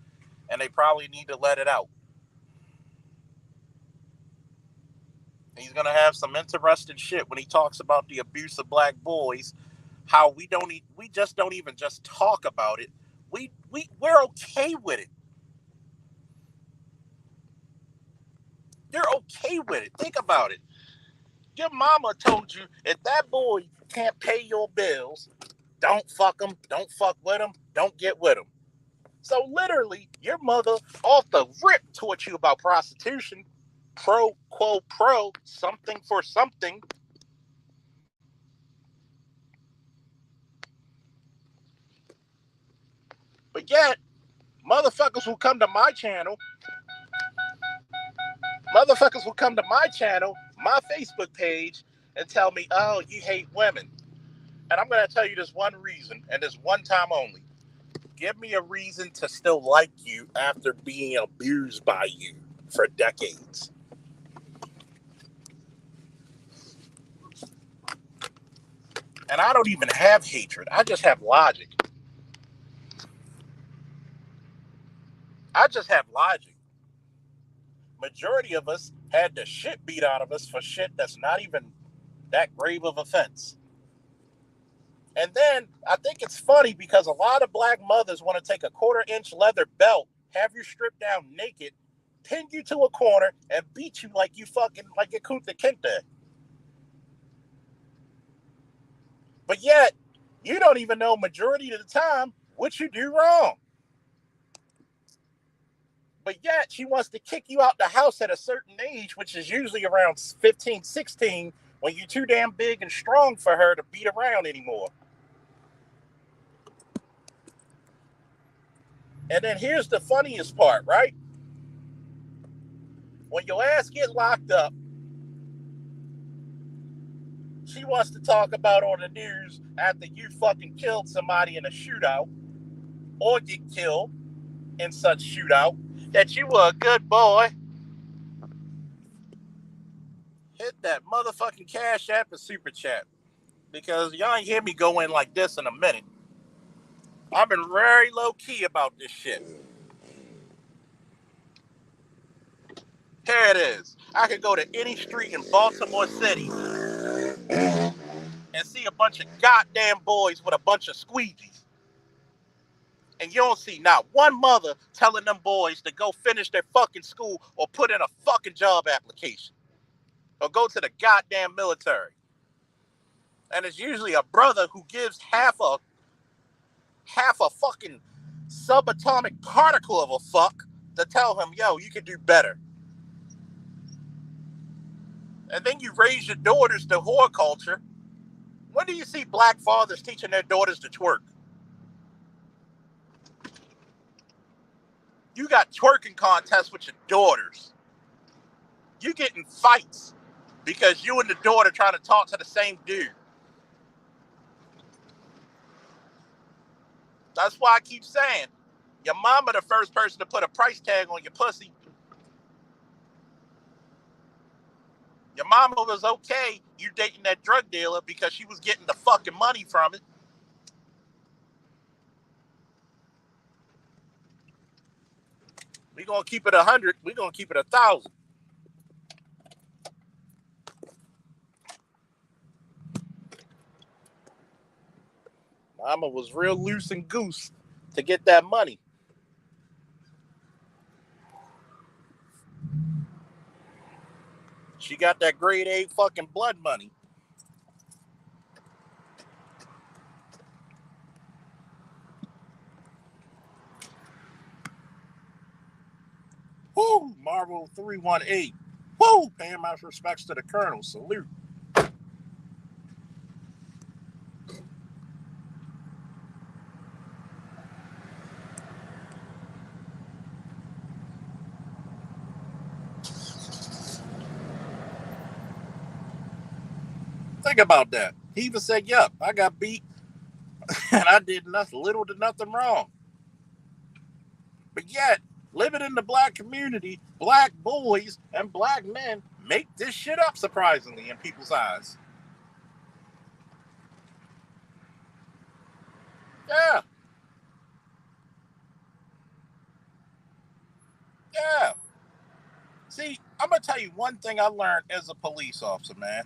and they probably need to let it out. He's going to have some interesting shit when he talks about the abuse of black boys, how we just don't even just talk about it. We're okay with it. You're okay with it. Think about it. Your mama told you if that boy can't pay your bills, don't fuck him, don't fuck with him, don't get with him. So literally, your mother off the rip taught you about prostitution, pro quo pro, something for something. But yet, motherfuckers will come to my channel, my Facebook page, and tell me, oh, you hate women. And I'm going to tell you this one reason, and this one time only. Give me a reason to still like you after being abused by you for decades. And I don't even have hatred. I just have logic. Majority of us had the shit beat out of us for shit that's not even that grave of offense. And then I think it's funny because a lot of black mothers want to take a 1/4-inch leather belt, have you stripped down naked, pin you to a corner, and beat you like you fucking like a Kunta Kinte. But yet, you don't even know majority of the time what you do wrong. But yet, she wants to kick you out the house at a certain age, which is usually around 15, 16, when you're too damn big and strong for her to beat around anymore. And then here's the funniest part, right? When your ass get locked up, she wants to talk about on the news after you fucking killed somebody in a shootout or get killed in such shootout that you were a good boy. Hit that motherfucking Cash App and Super Chat because y'all ain't hear me go in like this in a minute. I've been very low key about this shit. Here it is. I could go to any street in Baltimore City and see a bunch of goddamn boys with a bunch of squeegees. And you don't see not one mother telling them boys to go finish their fucking school or put in a fucking job application or go to the goddamn military. And it's usually a brother who gives half a fucking subatomic particle of a fuck to tell him, yo, you can do better. And then you raise your daughters to whore culture. When do you see black fathers teaching their daughters to twerk? You got twerking contests with your daughters. You get in fights because you and the daughter trying to talk to the same dude. That's why I keep saying, your mama the first person to put a price tag on your pussy. Your mama was okay you dating that drug dealer because she was getting the fucking money from it. We gonna keep it 100. We gonna keep it 1,000. Mama was real loose and goose to get that money. She got that grade A fucking blood money. Woo! Marvel 318. Woo! Paying my respects to the Colonel. Salute. Think about that. He even said, yup, I got beat and I did nothing, little to nothing wrong. But yet, living in the black community, black boys and black men make this shit up, surprisingly, in people's eyes. See, I'm gonna tell you one thing I learned as a police officer, man.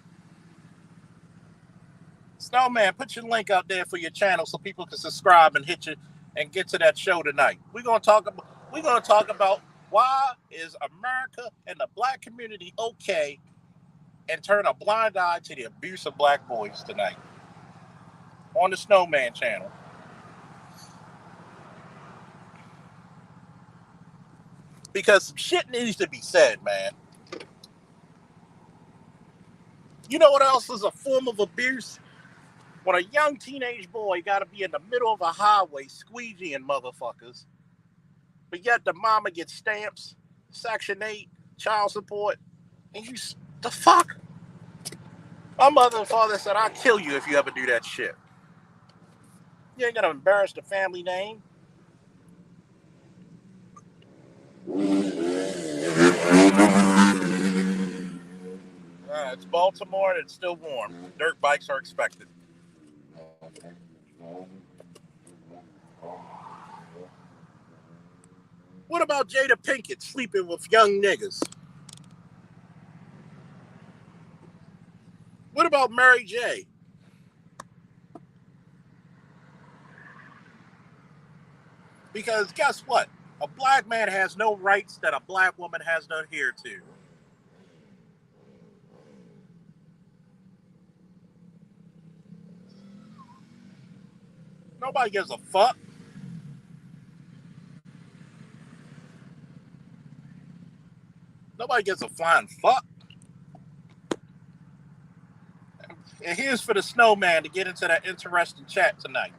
Snowman, put your link out there for your channel so people can subscribe and hit you and get to that show tonight. We're gonna talk about why is America and the black community okay, and turn a blind eye to the abuse of black boys tonight on the Snowman channel. Because some shit needs to be said, man. You know what else is a form of abuse? When a young teenage boy got to be in the middle of a highway squeegeeing motherfuckers, but yet the mama gets stamps, Section 8, child support, and you, the fuck? My mother and father said, I'll kill you if you ever do that shit. You ain't gonna embarrass the family name. It's Baltimore and it's still warm. Dirt bikes are expected. What about Jada Pinkett sleeping with young niggas? What about Mary J? Because guess what? A black man has no rights that a black woman has to adhere to. Nobody gives a fuck. Nobody gives a flying fuck. And here's for the Snowman to get into that interesting chat tonight.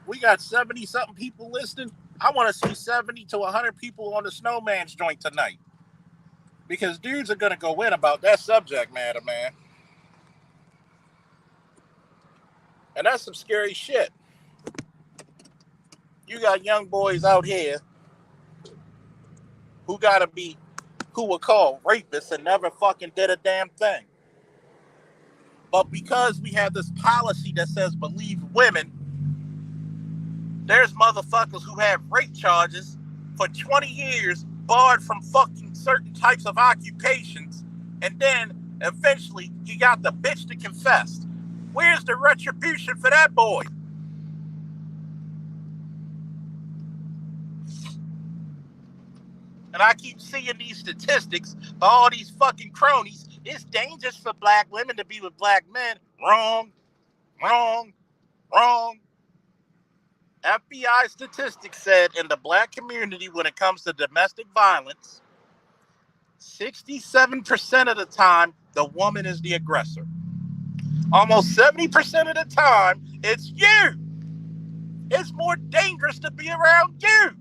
We got 70-something people listening. I want to see 70 to 100 people on the Snowman's joint tonight. Because dudes are going to go in about that subject matter, man. And that's some scary shit. You got young boys out here who were called rapists and never fucking did a damn thing. But because we have this policy that says believe women, there's motherfuckers who have rape charges for 20 years, barred from fucking certain types of occupations, and then eventually he got the bitch to confess. Where's the retribution for that boy? And I keep seeing these statistics by all these fucking cronies. It's dangerous for black women to be with black men. Wrong, wrong, wrong. FBI statistics said in the black community, when it comes to domestic violence, 67% of the time, the woman is the aggressor. Almost 70% of the time, it's you. It's more dangerous to be around you.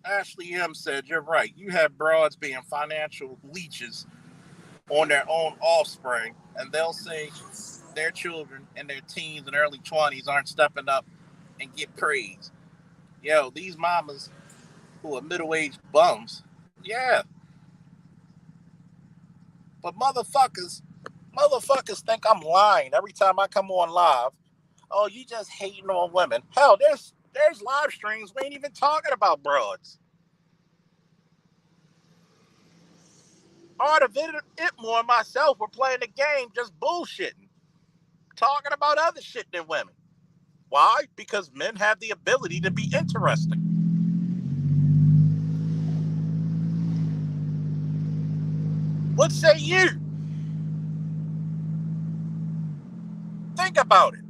Ashley M said, you're right. You have broads being financial leeches on their own offspring, and they'll say their children in their teens and early 20s aren't stepping up and get praise. Yo, these mamas who are middle-aged bums, yeah. But motherfuckers think I'm lying every time I come on live. Oh, you just hating on women. Hell, there's live streams we ain't even talking about broads. Art of Itmore and myself were playing the game just bullshitting. Talking about other shit than women. Why? Because men have the ability to be interesting. What say you? Think about it.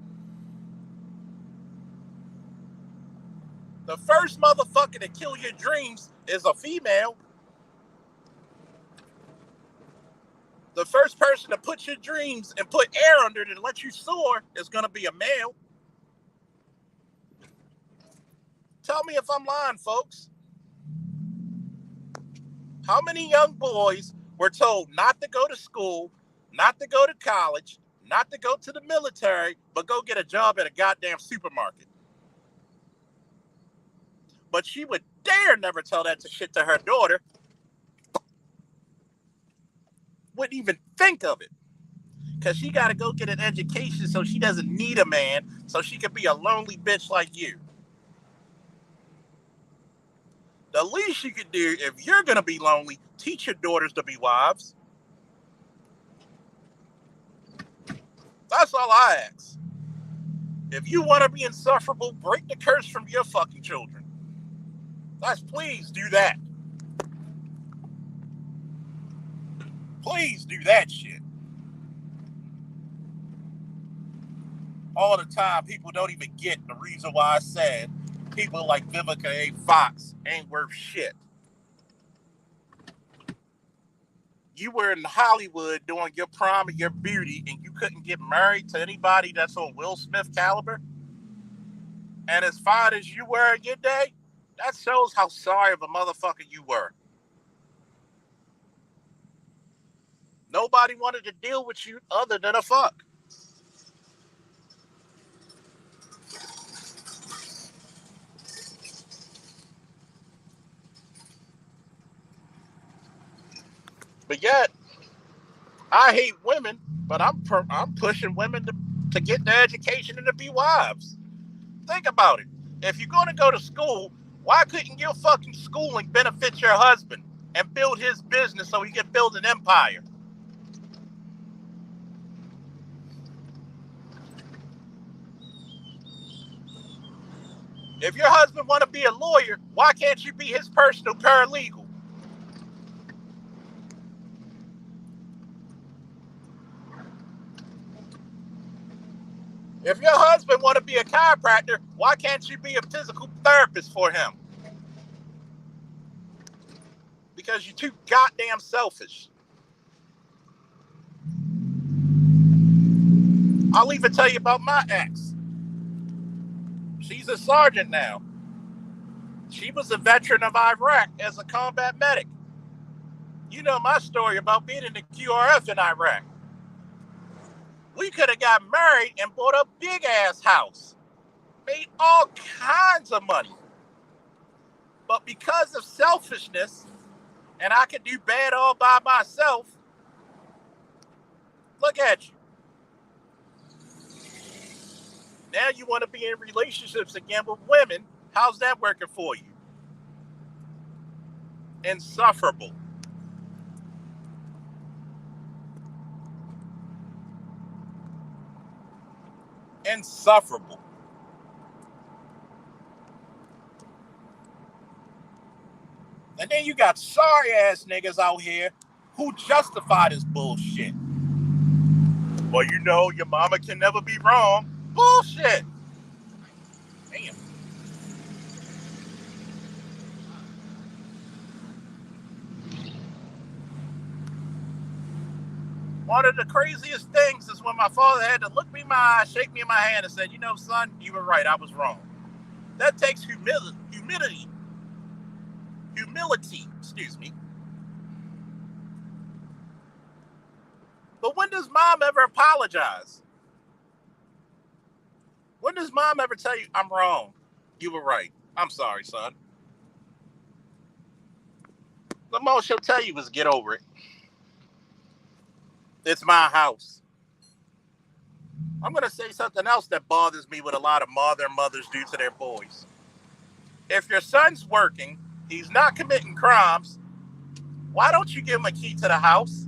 The first motherfucker to kill your dreams is a female. The first person to put your dreams and put air under it and let you soar is going to be a male. Tell me if I'm lying, folks. How many young boys were told not to go to school, not to go to college, not to go to the military, but go get a job at a goddamn supermarket? But she would dare never tell that shit to her daughter. Wouldn't even think of it. because she got to go get an education so she doesn't need a man, so she can be a lonely bitch like you. The least you could do if you're going to be lonely, teach your daughters to be wives. That's all I ask. If you want to be insufferable, break the curse from your fucking children. Please do that. Please do that shit. All the time, people don't even get the reason why I said people like Vivica A. Fox ain't worth shit. You were in Hollywood doing your prime of your beauty and you couldn't get married to anybody that's on Will Smith caliber? And as fine as you were in your day, that shows how sorry of a motherfucker you were. Nobody wanted to deal with you other than a fuck. But yet, I hate women, but I'm pushing women to get their education and to be wives. Think about it. If you're going to go to school, why couldn't your fucking schooling benefit your husband and build his business so he can build an empire? If your husband want to be a lawyer, why can't you be his personal paralegal? If your husband want to be a chiropractor, why can't you be a physical therapist for him? Because you're too goddamn selfish. I'll even tell you about my ex. She's a sergeant now. She was a veteran of Iraq as a combat medic. You know my story about being in the QRF in Iraq. We could have got married and bought a big ass house. Made all kinds of money. But because of selfishness, and I could do bad all by myself, look at you. Now you want to be in relationships again with women. How's that working for you? Insufferable. Insufferable. And then you got sorry ass niggas out here who justify this bullshit. Well, you know, your mama can never be wrong. Bullshit. Damn. One of the craziest things is when my father had to look me in my eye, shake me in my hand, and said, "You know, son, you were right. I was wrong." That takes humility. Excuse me. But when does mom ever apologize? When does mom ever tell you, "I'm wrong. You were right. I'm sorry, son"? The most she'll tell you is, "Get over it. It's my house." I'm going to say something else that bothers me what a lot of mothers do to their boys. If your son's working, he's not committing crimes, why don't you give him a key to the house?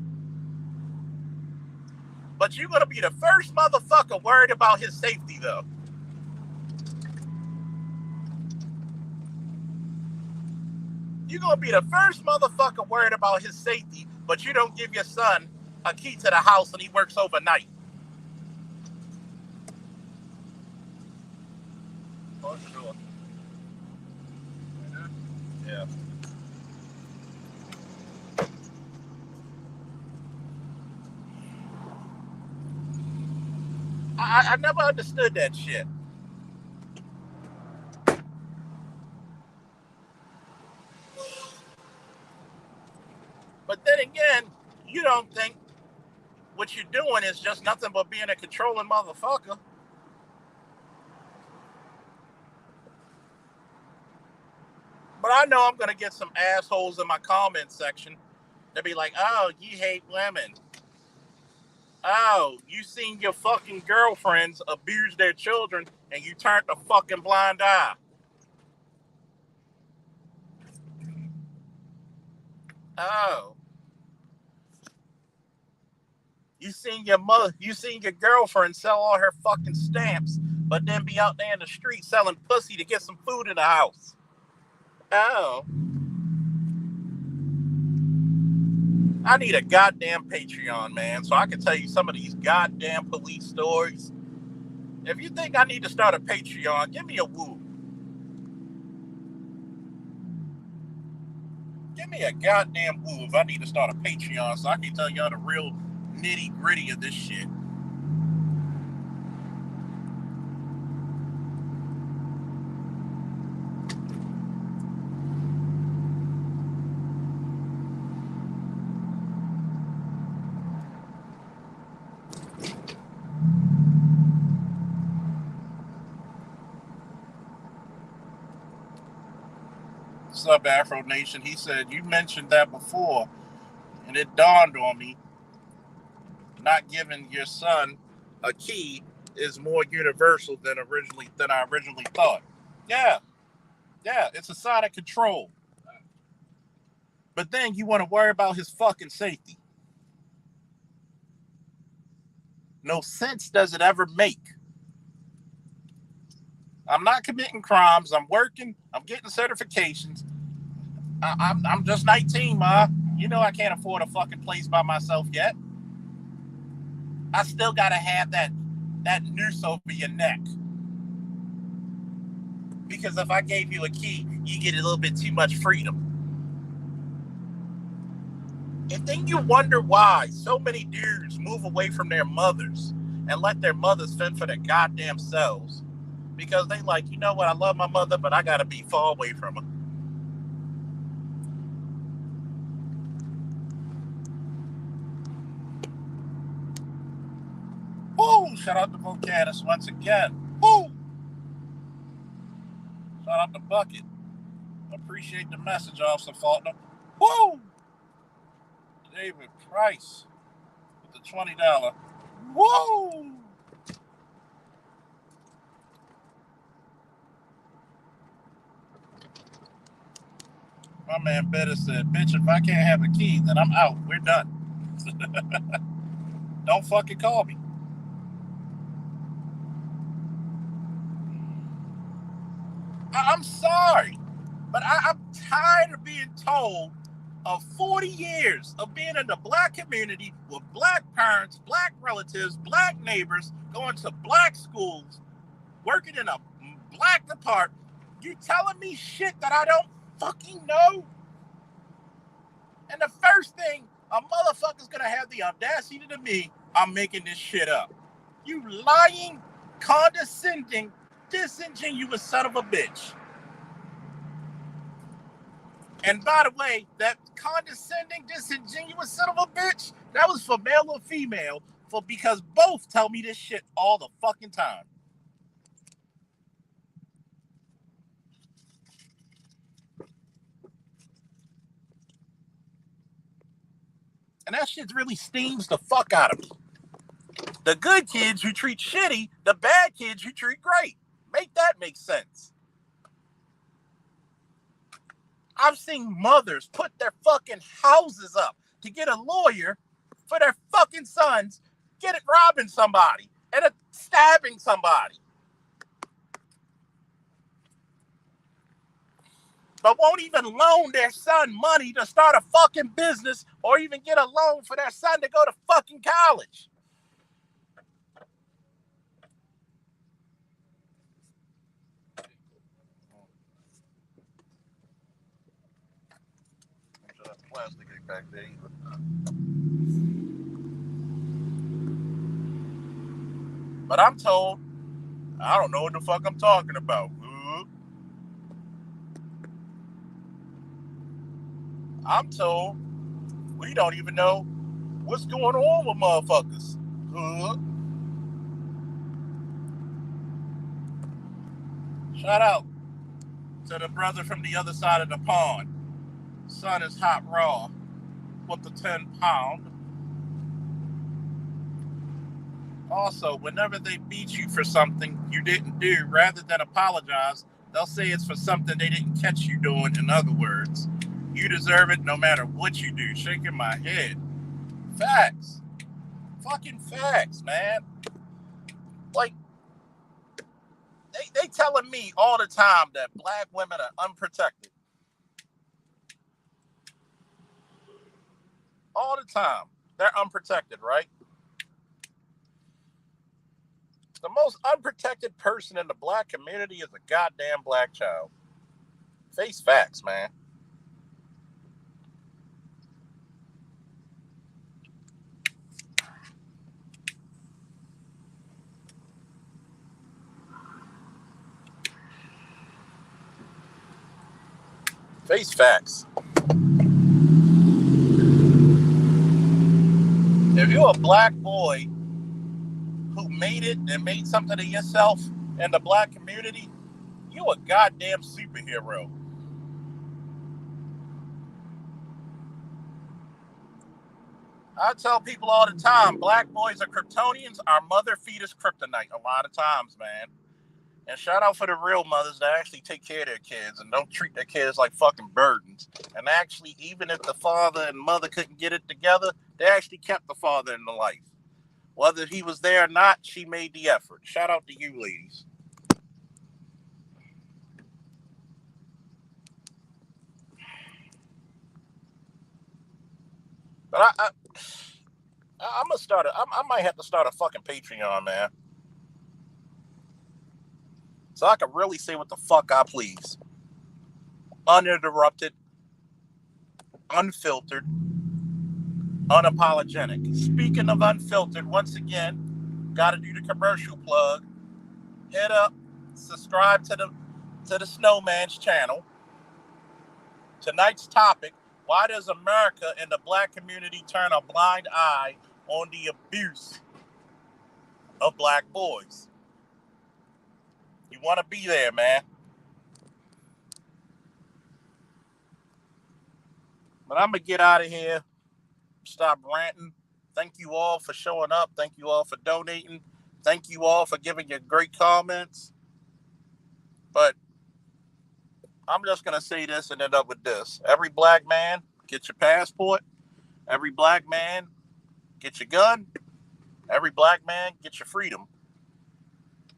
But you're going to be the first motherfucker worried about his safety, though. You're going to be the first motherfucker worried about his safety, but you don't give your son a key to the house and he works overnight. Close the door. Yeah. I never understood that shit. But then again, you don't think what you're doing is just nothing but being a controlling motherfucker. But I know I'm going to get some assholes in my comment section. They'll be like, "Oh, you hate women." Oh, you seen your fucking girlfriends abuse their children and you turned a fucking blind eye. Oh. You seen your girlfriend sell all her fucking stamps, but then be out there in the street selling pussy to get some food in the house. Oh. I need a goddamn Patreon, man, so I can tell you some of these goddamn police stories. If you think I need to start a Patreon, give me a woo. Give me a goddamn woo if I need to start a Patreon so I can tell y'all the real nitty gritty of this shit. Sub Afro Nation, he said, you mentioned that before, and it dawned on me, not giving your son a key is more universal than I originally thought. Yeah, it's a sign of control. But then you want to worry about his fucking safety. No sense does it ever make. I'm not committing crimes. I'm working. I'm getting certifications. I'm just 19, ma. You know I can't afford a fucking place by myself yet. I still gotta have that noose over your neck. Because if I gave you a key, you get a little bit too much freedom. And then you wonder why so many dudes move away from their mothers and let their mothers fend for their goddamn selves. Because they like, you know what, I love my mother, but I gotta be far away from her. Woo! Shout out to Vocanus once again. Woo! Shout out to Bucket. Appreciate the message, Officer Faulkner. Woo! David Price with the $20. Woo! My man Better said, bitch, if I can't have a key, then I'm out. We're done. Don't fucking call me. I'm sorry, but I'm tired of being told of 40 years of being in the black community with black parents, black relatives, black neighbors, going to black schools, working in a black department. You telling me shit that I don't fucking know? And the first thing a motherfucker's gonna have the audacity to me, I'm making this shit up. You lying, condescending, disingenuous son of a bitch. And by the way, that condescending, disingenuous son of a bitch, that was for male or female, because both tell me this shit all the fucking time. And that shit really steams the fuck out of me. The good kids you treat shitty, the bad kids you treat great. Make that make sense. I've seen mothers put their fucking houses up to get a lawyer for their fucking sons, get it robbing somebody and stabbing somebody. But won't even loan their son money to start a fucking business or even get a loan for their son to go to fucking college. Make sure that plastic ain't back there either. But I'm told, I don't know what the fuck I'm talking about. I'm told, we don't even know what's going on with motherfuckers. Shout out to the brother from the other side of the pond. Son is hot raw with the 10 pound. Also, whenever they beat you for something you didn't do, rather than apologize, they'll say it's for something they didn't catch you doing. In other words, you deserve it no matter what you do. Shaking my head. Facts. Fucking facts, man. Like, they telling me all the time that black women are unprotected. All the time. They're unprotected, right? The most unprotected person in the black community is a goddamn black child. Face facts, man. Face facts. If you're a black boy who made it and made something of yourself in the black community, you a goddamn superhero. I tell people all the time, black boys are Kryptonians, our mother feed us kryptonite a lot of times, man. And shout out for the real mothers that actually take care of their kids and don't treat their kids like fucking burdens. And actually, even if the father and mother couldn't get it together, they actually kept the father in the life. Whether he was there or not, she made the effort. Shout out to you ladies. But I'm gonna start. I might have to start a fucking Patreon, man, so I can really say what the fuck I please, uninterrupted, unfiltered, unapologetic. Speaking of unfiltered, once again, got to do the commercial plug. Hit up, subscribe to the Snowman's channel. Tonight's topic: why does America and the black community turn a blind eye on the abuse of black boys? You want to be there, man. But I'm going to get out of here. Stop ranting. Thank you all for showing up. Thank you all for donating. Thank you all for giving your great comments. But I'm just going to say this and end up with this. Every black man, get your passport. Every black man, get your gun. Every black man, get your freedom.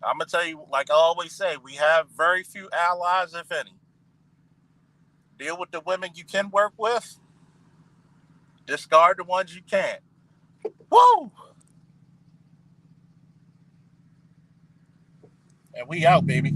I'm going to tell you, like I always say, we have very few allies, if any. Deal with the women you can work with. Discard the ones you can't. Woo! And we out, baby.